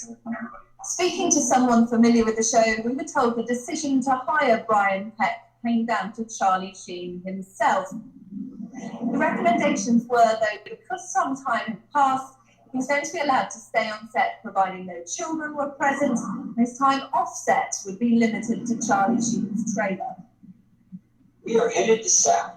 Speaking to someone familiar with the show, we were told the decision to hire Brian Peck came down to Charlie Sheen himself. The recommendations were, though, because some time had passed, he was going to be allowed to stay on set providing no children were present, and his time off set would be limited to Charlie Sheen's trailer.
We are headed to SAC,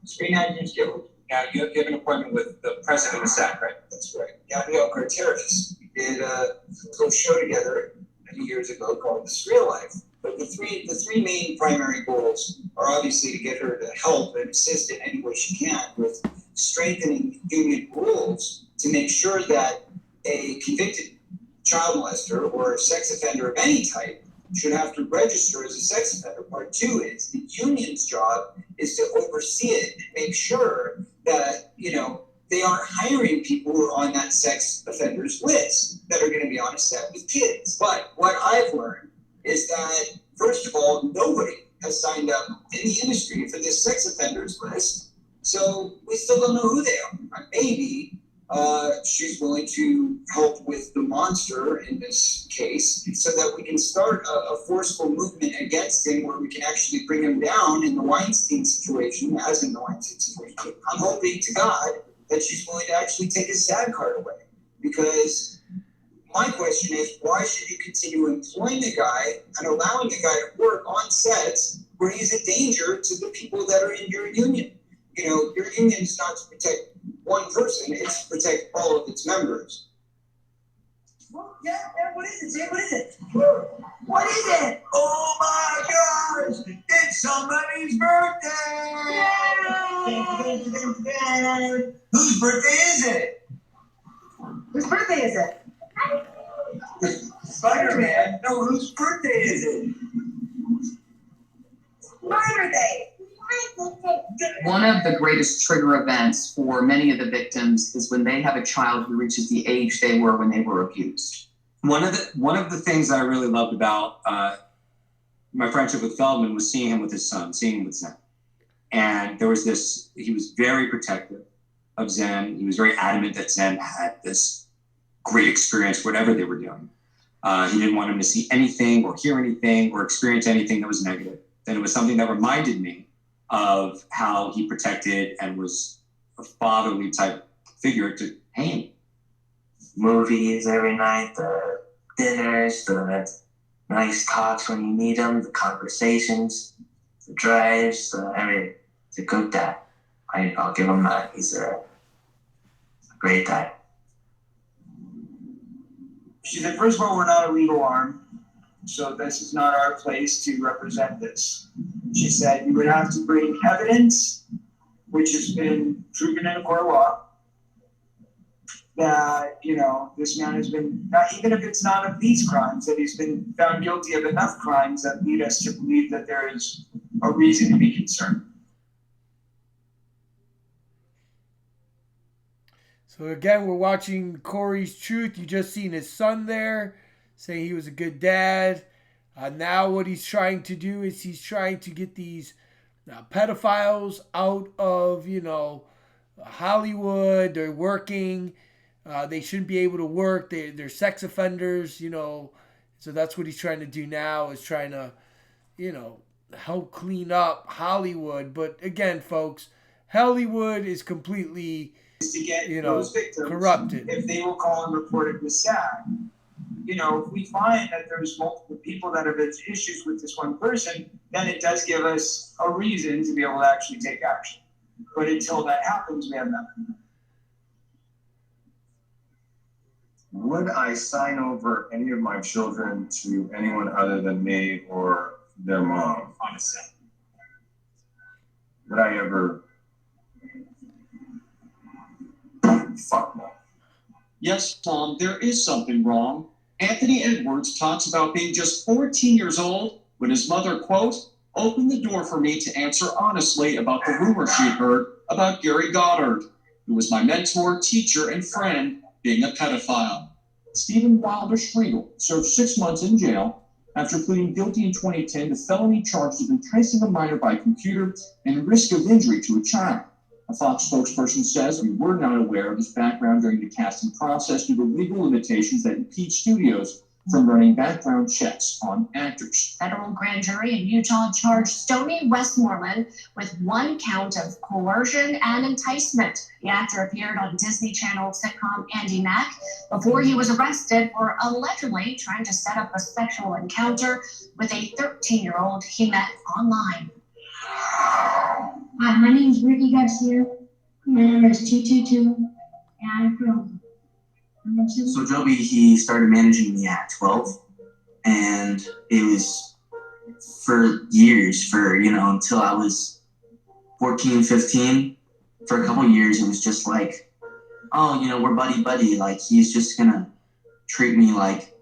Screen Actors Guild.
Now, you have an appointment with the president of SAC, right?
That's right, Gabrielle Carteris. We did a little show together many years ago called This Real Life. But the three main primary goals are obviously to get her to help and assist in any way she can with strengthening union rules to make sure that a convicted child molester or sex offender of any type should have to register as a sex offender. Part two is the union's job is to oversee it and make sure that, they aren't hiring people who are on that sex offenders list that are going to be on a set with kids. But what I've learned is that, first of all, nobody has signed up in the industry for this sex offenders list. So we still don't know who they are. Maybe she's willing to help with the monster in this case so that we can start a forceful movement against him where we can actually bring him down in the Weinstein situation, as in the Weinstein situation. I'm hoping to God that she's willing to actually take his SAG card away. Because my question is, why should you continue employing the guy and allowing the guy to work on sets where he's a danger to the people that are in your union? Your union is not to protect one person, it's to protect all of its members.
Well, yeah, what is it, Jay? What is it? What is it?
Oh my gosh! It's somebody's birthday! Yay! Whose birthday is it?
Whose birthday is it?
Spider-Man. No, whose birthday is it?
My birthday.
One of the greatest trigger events for many of the victims is when they have a child who reaches the age they were when they were abused.
One of the things that I really loved about my friendship with Feldman was seeing him with his son, seeing him with Zen. And there was he was very protective of Zen. He was very adamant that Zen had this great experience, whatever they were doing. He didn't want him to see anything or hear anything or experience anything that was negative. And it was something that reminded me of how he protected and was a fatherly type figure to Haim.
Movies every night, the dinners, the nice talks when you need them, the conversations, the drives, everything. He's a good dad. I'll give him that. He's a great dad.
She said, first of all, we're not a legal arm, so this is not our place to represent this. She said, you would have to bring evidence, which has been proven in a court of law, that, this man has been, even if it's not of these crimes, that he's been found guilty of enough crimes that lead us to believe that there is a reason to be concerned.
So again, we're watching Corey's truth. You just seen his son there saying he was a good dad. Now what he's trying to do is he's trying to get these pedophiles out of, Hollywood. They're working. They shouldn't be able to work. They're sex offenders, So that's what he's trying to do now, is trying to, help clean up Hollywood. But again, folks, Hollywood is completely,
to get those victims
corrupted.
If they will call and report it with SAG. If we find that there's multiple people that have issues with this one person, then it does give us a reason to be able to actually take action. But until that happens, we have nothing.
Would I sign over any of my children to anyone other than me or their mom?
On a set.
Would I ever? Fuck no.
Yes, Tom, there is something wrong. Anthony Edwards talks about being just 14 years old when his mother, quote, opened the door for me to answer honestly about the rumor she heard about Gary Goddard, who was my mentor, teacher, and friend, being a pedophile. Stephen Wilder Striegel served 6 months in jail after pleading guilty in 2010 to felony charges of enticing a minor by computer and risk of injury to a child. A Fox spokesperson says we were not aware of his background during the casting process due to legal limitations that impede studios from running background checks on actors.
Federal grand jury in Utah charged Stoney Westmoreland with 1 count of coercion and enticement. The actor appeared on Disney Channel sitcom Andy Mack before he was arrested for allegedly trying to set up a sexual encounter with a 13-year-old he met online.
Hi, my name is Ricky Garcia. My number is 222, and I'm from.
So Joby, he started managing me at 12, and it was for years, until I was 14, 15. For a couple of years, it was just like, oh, we're buddy. Like, he's just gonna treat me like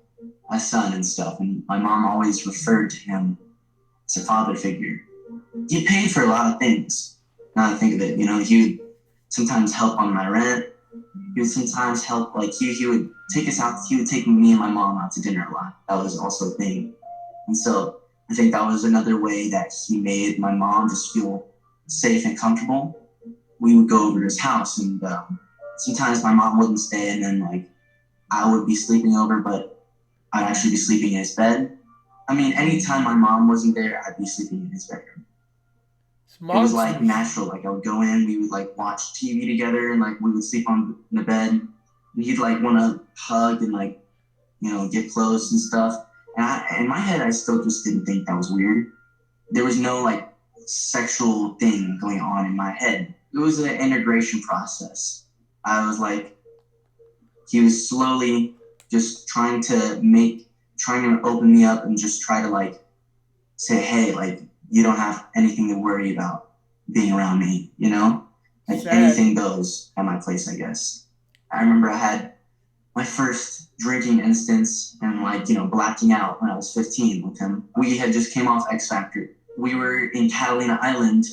a son and stuff. And my mom always referred to him as a father figure. He paid for a lot of things. Now that I think of it, he would sometimes help on my rent. He would sometimes help, like, he would take us out. He would take me and my mom out to dinner a lot. That was also a thing. And so I think that was another way that he made my mom just feel safe and comfortable. We would go over to his house, and sometimes my mom wouldn't stay, and then, like, I would be sleeping over, but I'd actually be sleeping in his bed. I mean, anytime my mom wasn't there, I'd be sleeping in his bedroom. It was like natural. Like, I would go in, we would like watch TV together, and like we would sleep on the bed. And he'd like want to hug and like, get close and stuff. And in my head, I still just didn't think that was weird. There was no like sexual thing going on in my head. It was an integration process. I was like, he was slowly just trying to open me up and just try to like say, hey, like, you don't have anything to worry about being around me, Like, anything goes at my place, I guess. I remember I had my first drinking instance and, like, blacking out when I was 15 with him. We had just came off X Factor. We were in Catalina Island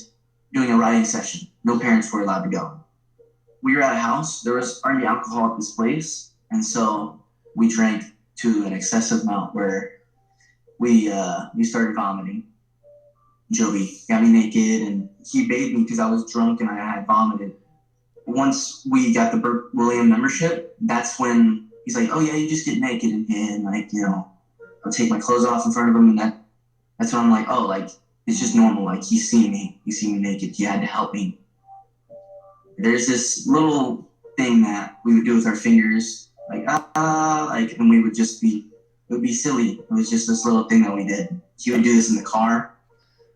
doing a writing session. No parents were allowed to go. We were at a house. There was already alcohol at this place. And so we drank to an excessive amount where we started vomiting. Joey got me naked, and he bathed me because I was drunk and I had vomited. Once we got the Burke William membership, that's when he's like, oh yeah, you just get naked in here, and like, I'll take my clothes off in front of him, and that's when I'm like, oh, like, it's just normal. Like, he's seen me naked. He had to help me. There's this little thing that we would do with our fingers, like, and we would just it would be silly. It was just this little thing that we did. He would do this in the car.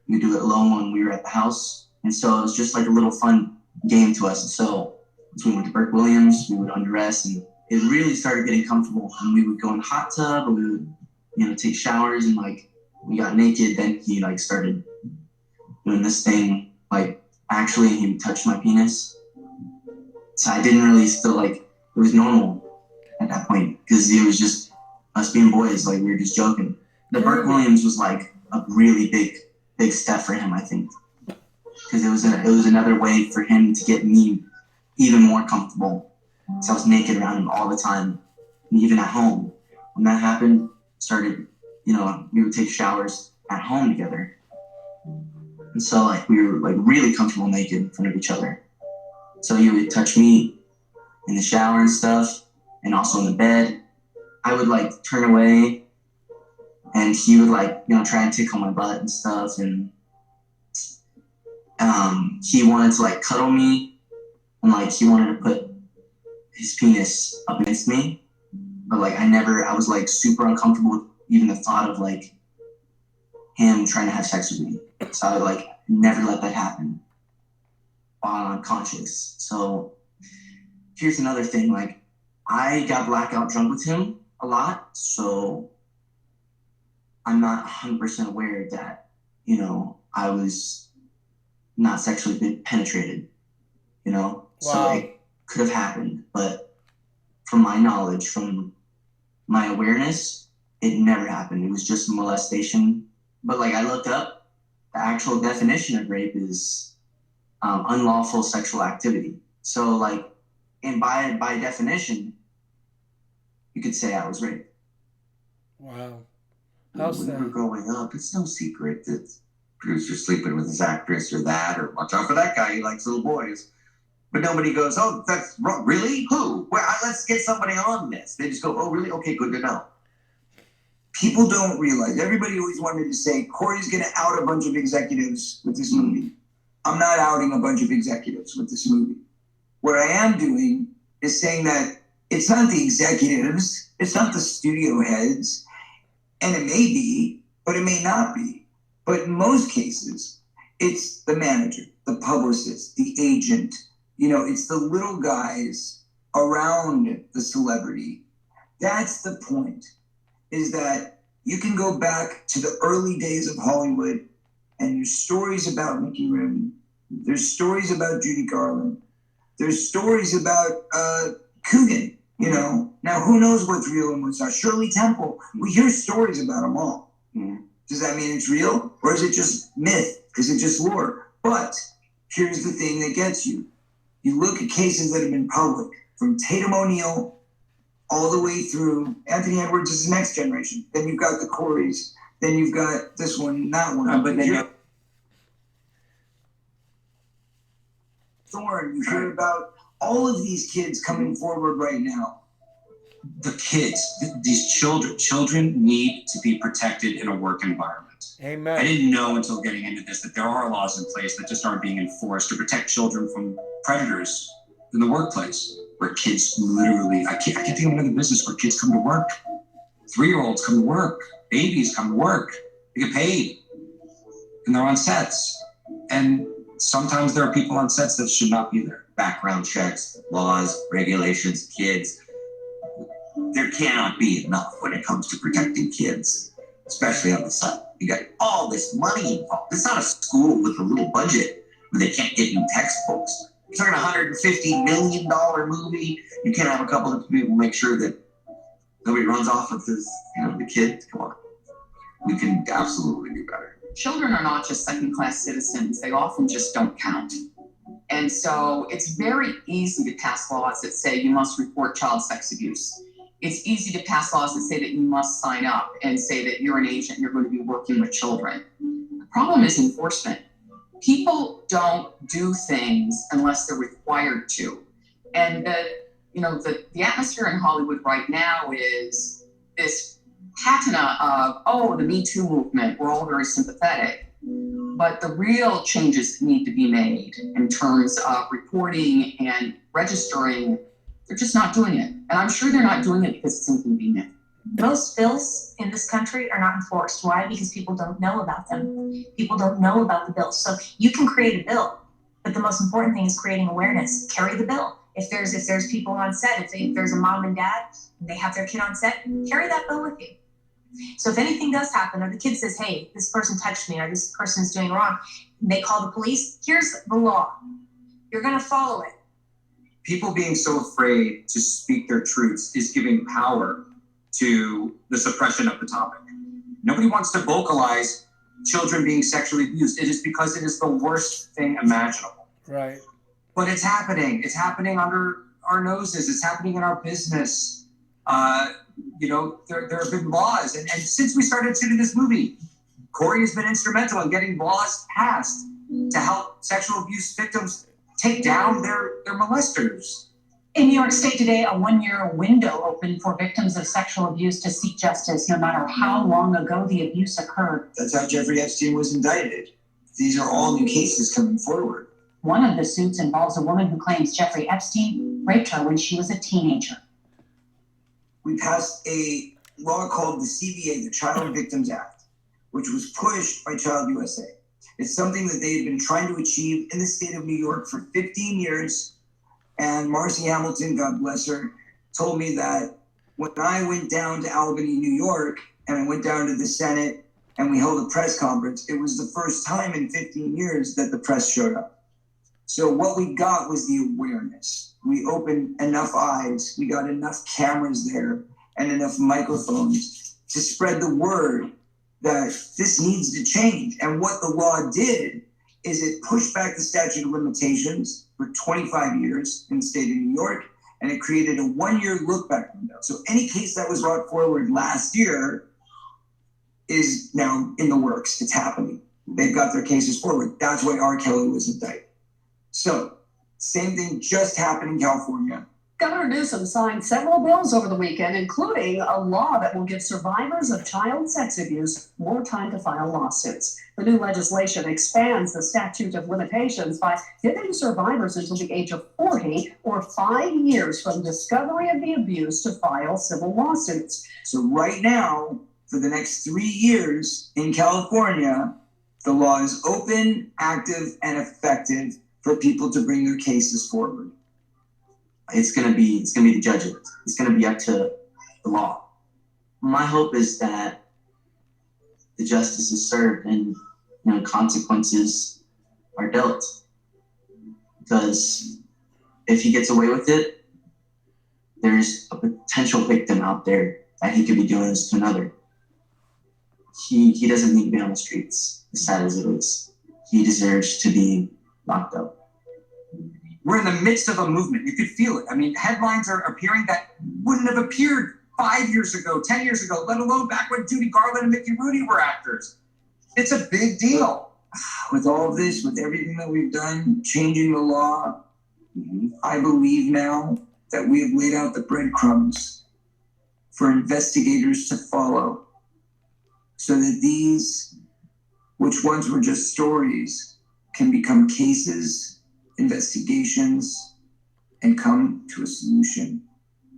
We do it alone when we were at the house. And so it was just like a little fun game to us. And so once we went to Burke Williams, we would undress, and it really started getting comfortable. And we would go in the hot tub, and we would, take showers, and like we got naked. Then he like started doing this thing, like actually he would touch my penis. So I didn't really still like, it was normal at that point because it was just us being boys. Like, we were just joking. The Burke Williams was like a really big step for him, I think, because it was another way for him to get me even more comfortable. So I was naked around him all the time, and even at home. When that happened, we would take showers at home together, and so like we were like really comfortable naked in front of each other. So he would touch me in the shower and stuff, and also in the bed. I would like turn away, and he would like, try and tickle my butt and stuff. And he wanted to like cuddle me, and like he wanted to put his penis up against me. But like I was like super uncomfortable with even the thought of like him trying to have sex with me. So I would like never let that happen while I'm unconscious. So here's another thing, like I got blackout drunk with him a lot. So I'm not 100% aware that, I was not sexually penetrated,
Wow.
So it could have happened. But from my knowledge, from my awareness, it never happened. It was just molestation. But like I looked up, the actual definition of rape is unlawful sexual activity. So like, and by definition, you could say I was raped.
Wow.
When we were growing up, it's no secret that producer sleeping with his actress or that, or watch out for that guy, he likes little boys.
But nobody goes, oh, that's wrong. Really? Who? Well, let's get somebody on this. They just go, oh, really? Okay, good to know.
People don't realize, everybody always wanted to say, Corey's going to out a bunch of executives with this movie. I'm not outing a bunch of executives with this movie. What I am doing is saying that it's not the executives, it's not the studio heads, and it may be, but it may not be. But in most cases, it's the manager, the publicist, the agent. You know, it's the little guys around the celebrity. That's the point, is that you can go back to the early days of Hollywood and there's stories about Mickey Rooney. There's stories about Judy Garland. There's stories about Coogan, you know. Now, who knows what's real and what's not? Shirley Temple, we hear stories about them all. Does that mean it's real? Or is it just myth? Is it just lore? But here's the thing that gets you. You look at cases that have been public, from Tatum O'Neal all the way through Anthony Edwards is the next generation. Then you've got the Coreys. Then you've got this one, that one.
But then
Thorne, you hear about all of these kids coming forward right now.
the kids, these children need to be protected in a work environment.
Amen.
I didn't know until getting into this that there are laws in place that just aren't being enforced to protect children from predators in the workplace, where kids literally, I can't think of another business where kids come to work. 3-year-olds come to work, babies come to work, they get paid, and they're on sets. And sometimes there are people on sets that should not be there.
Background checks, laws, regulations, kids. There cannot be enough when it comes to protecting kids, especially on the set. You got all this money involved. It's not a school with a little budget where they can't get new textbooks. You're talking $150 million movie. You can't have a couple of people make sure that nobody runs off with this, the kid. Come on. We can absolutely do better.
Children are not just second-class citizens. They often just don't count. And so it's very easy to pass laws that say you must report child sex abuse. It's easy to pass laws that say that you must sign up and say that you're an agent and you're going to be working with children. The problem is enforcement. People don't do things unless they're required to. And the atmosphere in Hollywood right now is this patina of, the Me Too movement. We're all very sympathetic. But the real changes that need to be made in terms of reporting and registering, they're just not doing it. And I'm sure they're not doing it because it's inconvenient.
Most bills in this country are not enforced. Why? Because people don't know about them. People don't know about the bills. So you can create a bill, but the most important thing is creating awareness. Carry the bill. If there's people on set, if there's a mom and dad, and they have their kid on set, carry that bill with you. So if anything does happen, or the kid says, hey, this person touched me, or this person's doing wrong, and they call the police, here's the law. You're going to follow it.
People being so afraid to speak their truths is giving power to the suppression of the topic. Nobody wants to vocalize children being sexually abused. It is because it is the worst thing imaginable.
Right.
But it's happening. It's happening under our noses. It's happening in our business. There have been laws. And since we started shooting this movie, Corey has been instrumental in getting laws passed to help sexual abuse victims take down their molesters.
In New York State today, a 1-year window opened for victims of sexual abuse to seek justice, no matter how long ago the abuse occurred.
That's how Jeffrey Epstein was indicted. These are all new cases coming forward.
One of the suits involves a woman who claims Jeffrey Epstein raped her when she was a teenager.
We passed a law called the CVA, the Child Victims Act, which was pushed by Child U.S.C. It's something that they had been trying to achieve in the state of New York for 15 years. And Marcy Hamilton, God bless her, told me that when I went down to Albany, New York, and I went down to the Senate and we held a press conference, it was the first time in 15 years that the press showed up. So what we got was the awareness. We opened enough eyes, we got enough cameras there and enough microphones to spread the word that this needs to change. And what the law did is it pushed back the statute of limitations for 25 years in the state of New York, and it created a 1-year look-back window. So any case that was brought forward last year is now in the works. It's happening. They've got their cases forward. That's why R. Kelly was indicted. So
Same thing just happened in California.
Governor Newsom signed several bills over the weekend, including a law that will give survivors of child sex abuse more time to file lawsuits. The new legislation expands the statute of limitations by giving survivors until the age of 40 or 5 years from discovery of the abuse to file civil lawsuits.
So right now, for the next 3 years in California, the law is open, active, and effective for people to bring their cases forward.
It's gonna be the judges. It's gonna be up to the law. My hope is that the justice is served and consequences are dealt. Because if he gets away with it, there's a potential victim out there that he could be doing this to another. He doesn't need to be on the streets, as sad as it is. He deserves to be locked up.
We're in the midst of a movement. You could feel it. I mean, headlines are appearing that wouldn't have appeared 5 years ago, 10 years ago, let alone back when Judy Garland and Mickey Rooney were actors. It's a big deal.
With all of this, with everything that we've done, changing the law, I believe now that we have laid out the breadcrumbs for investigators to follow so that these, which once were just stories, can become cases, investigations, and come to a solution.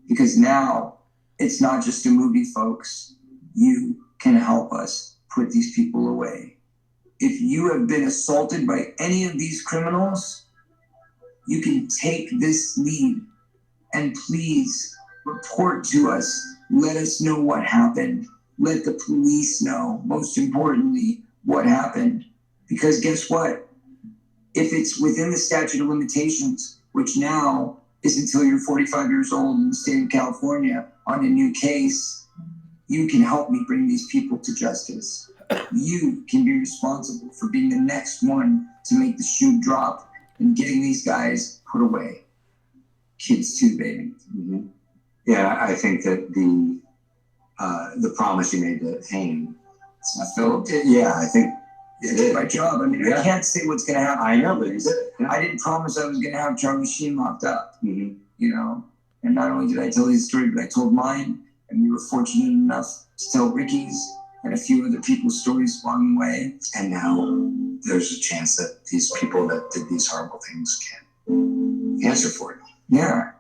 Because now it's not just a movie, folks. You can help us put these people away. If you have been assaulted by any of these criminals, you can take this lead and please report to us. Let us know what happened. Let the police know, most importantly, what happened. Because guess what? If it's within the statute of limitations, which now is until you're 45 years old in the state of California on a new case, you can help me bring these people to justice. You can be responsible for being the next one to make the shoe drop and getting these guys put away. Kids too, baby.
Mm-hmm. Yeah, I think that the promise you made to Haim,
I felt it.
Yeah, I think
it did my job. I mean, I can't say what's going to happen.
I know, but you did. Yeah.
I didn't promise I was going to have Charlie Sheen locked up. You know, and not only did I tell his story, but I told mine, and we were fortunate enough to tell Ricky's and a few other people's stories along the way.
And now there's a chance that these people that did these horrible things can answer for it.
Yeah.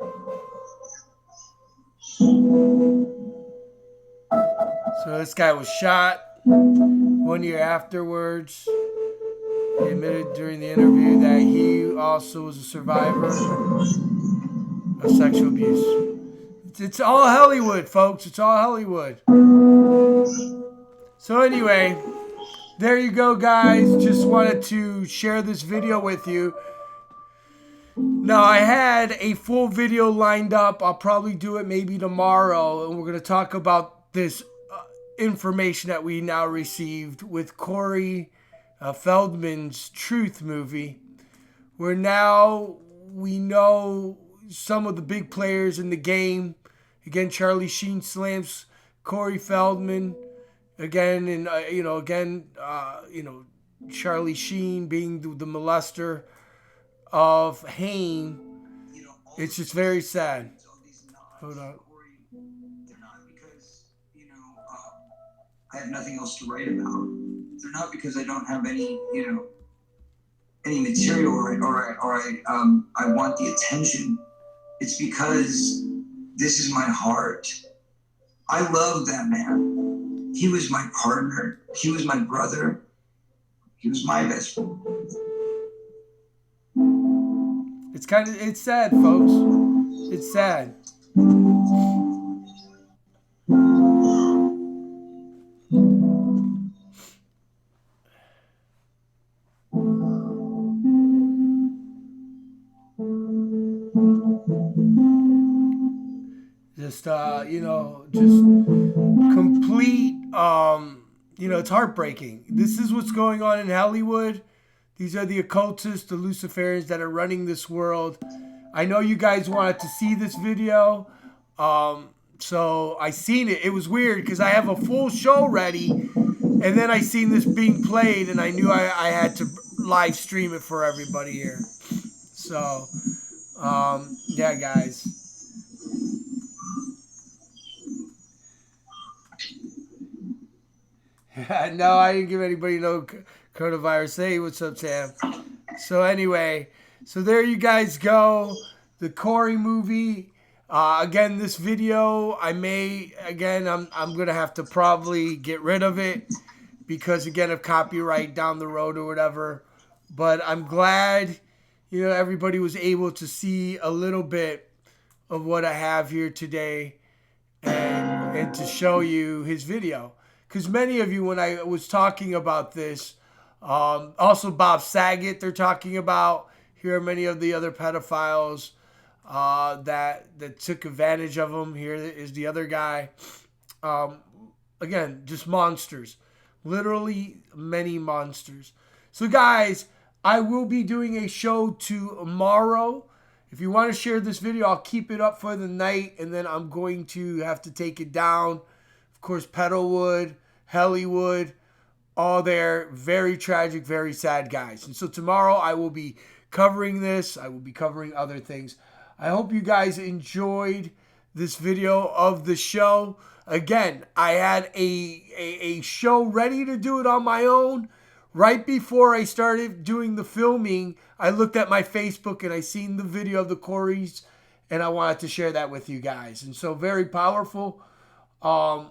So this guy was shot 1 year afterwards. He admitted during the interview that he also was a survivor of sexual abuse. It's all Hollywood, folks. It's all Hollywood. So anyway, there you go, guys. Just wanted to share this video with you. Now, I had a full video lined up. I'll probably do it maybe tomorrow. And we're going to talk about this information that we now received with Corey Feldman's Truth movie. Where now we know some of the big players in the game. Again, Charlie Sheen slams Corey Feldman. Again, and Charlie Sheen being the molester of Haim. It's just very sad. Hold on.
They're not because, I have nothing else to write about. They're not because I don't have any material or I want the attention. It's because this is my heart. I love that man. He was my partner. He was my brother. He was my best friend.
It's sad, folks. It's sad. Just complete, it's heartbreaking. This is what's going on in Hollywood. These are the occultists, the Luciferians that are running this world. I know you guys wanted to see this video. So I seen it. It was weird because I have a full show ready. And then I seen this being played and I knew I had to live stream it for everybody here. So Yeah, guys. No, I didn't give anybody no coronavirus. Hey, what's up, Sam? So anyway, so there you guys go. The Corey movie. Again, this video I'm gonna have to probably get rid of it because again of copyright down the road or whatever. But I'm glad, everybody was able to see a little bit of what I have here today and to show you his video. Because many of you, when I was talking about this, also Bob Saget, they're talking about. Here are many of the other pedophiles that took advantage of him. Here is the other guy. Again, just monsters. Literally many monsters. So guys, I will be doing a show tomorrow. If you want to share this video, I'll keep it up for the night, and then I'm going to have to take it down. Of course, Petalwood, Hollywood, all there. Very tragic, very sad guys. And so tomorrow I will be covering this. I will be covering other things. I hope you guys enjoyed this video of the show. Again, I had a show ready to do it on my own. Right before I started doing the filming, I looked at my Facebook and I seen the video of the Coreys, and I wanted to share that with you guys. And so very powerful. Going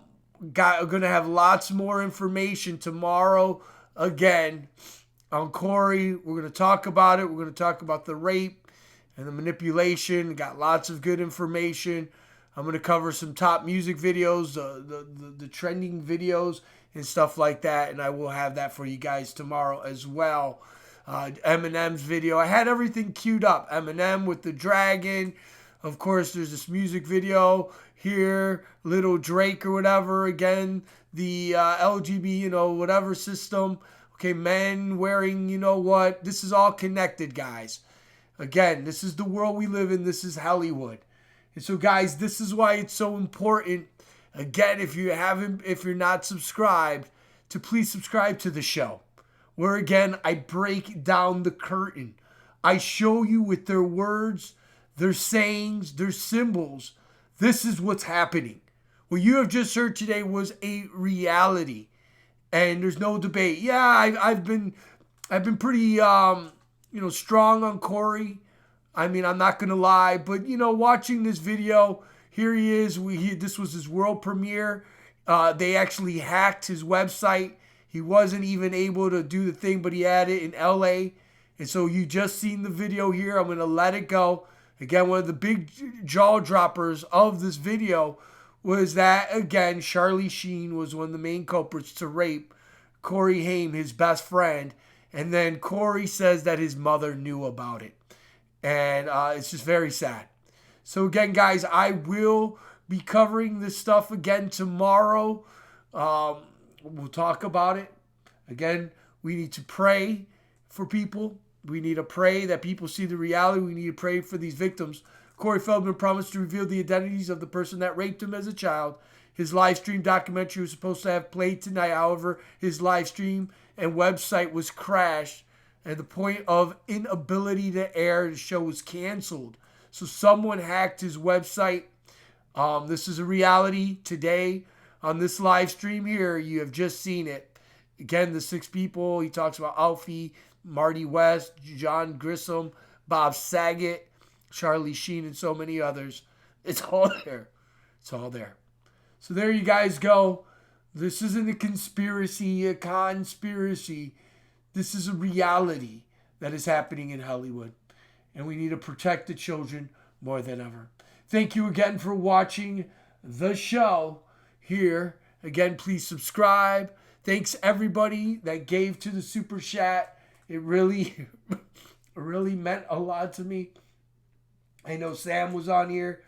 to have lots more information tomorrow again on Corey. We're going to talk about it. We're going to talk about the rape and the manipulation. Got lots of good information. I'm going to cover some top music videos, the trending videos and stuff like that. And I will have that for you guys tomorrow as well. Eminem's video. I had everything queued up. Eminem with the dragon. Of course, there's this music video here. Little Drake or whatever. Again, the LGB, whatever system. Okay, men wearing, what. This is all connected, guys. Again, this is the world we live in. This is Hollywood. And so, guys, this is why it's so important. Again, if you're not subscribed, to please subscribe to the show. Where, again, I break down the curtain. I show you with their words, their sayings, their symbols. This is what's happening. What you have just heard today was a reality. And there's no debate. Yeah, I've been pretty, strong on Corey. I mean, I'm not going to lie, but, watching this video, here he is. This was his world premiere. They actually hacked his website. He wasn't even able to do the thing, but he had it in LA. And so you just seen the video here. I'm going to let it go. Again, one of the big jaw droppers of this video was that, again, Charlie Sheen was one of the main culprits to rape Corey Haim, his best friend. And then Corey says that his mother knew about it. And it's just very sad. So again, guys, I will be covering this stuff again tomorrow. We'll talk about it. Again, we need to pray for people. We need to pray that people see the reality. We need to pray for these victims. Corey Feldman promised to reveal the identities of the person that raped him as a child. His live stream documentary was supposed to have played tonight. However, his live stream and website was crashed. At the point of inability to air, the show was canceled. So someone hacked his website. This is a reality today on this live stream here. You have just seen it. Again, the 6 people. He talks about Alfie, Marty West, John Grissom, Bob Saget, Charlie Sheen, and so many others. It's all there. It's all there. So there you guys go. This isn't a conspiracy, a conspiracy. This is a reality that is happening in Hollywood. And we need to protect the children more than ever. Thank you again for watching the show here. Again, please subscribe. Thanks everybody that gave to the Super Chat. It really, really meant a lot to me. I know Sam was on here.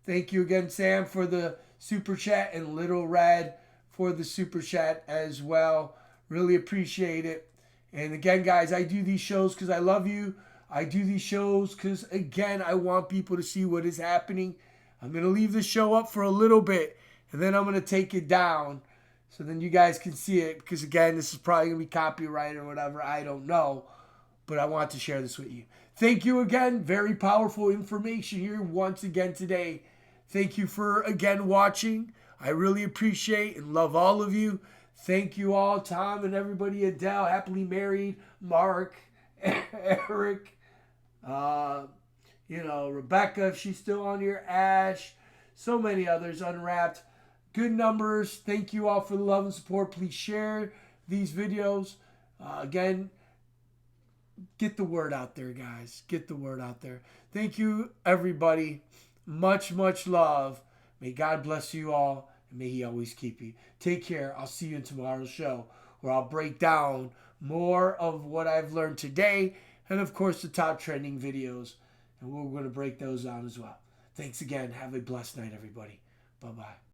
Thank you again, Sam, for the Super Chat, and Little Red for the Super Chat as well. Really appreciate it. And again, guys, I do these shows because I love you. I do these shows because, again, I want people to see what is happening. I'm going to leave the show up for a little bit, and then I'm going to take it down so then you guys can see it. Because, again, this is probably going to be copyright or whatever. I don't know. but I want to share this with you. Thank you again. Very powerful information here once again today. Thank you for again watching. I really appreciate and love all of you. Thank you all, Tom and everybody, Adele, happily married, Mark, Eric, Rebecca, if she's still on here, Ash, so many others, Unwrapped. Good numbers. Thank you all for the love and support. Please share these videos. Again, get the word out there, guys. Get the word out there. Thank you, everybody. Much, much love. May God bless you all, and may He always keep you. Take care. I'll see you in tomorrow's show, where I'll break down more of what I've learned today, and of course the top trending videos, and we're going to break those down as well. Thanks again. Have a blessed night, everybody. Bye-bye.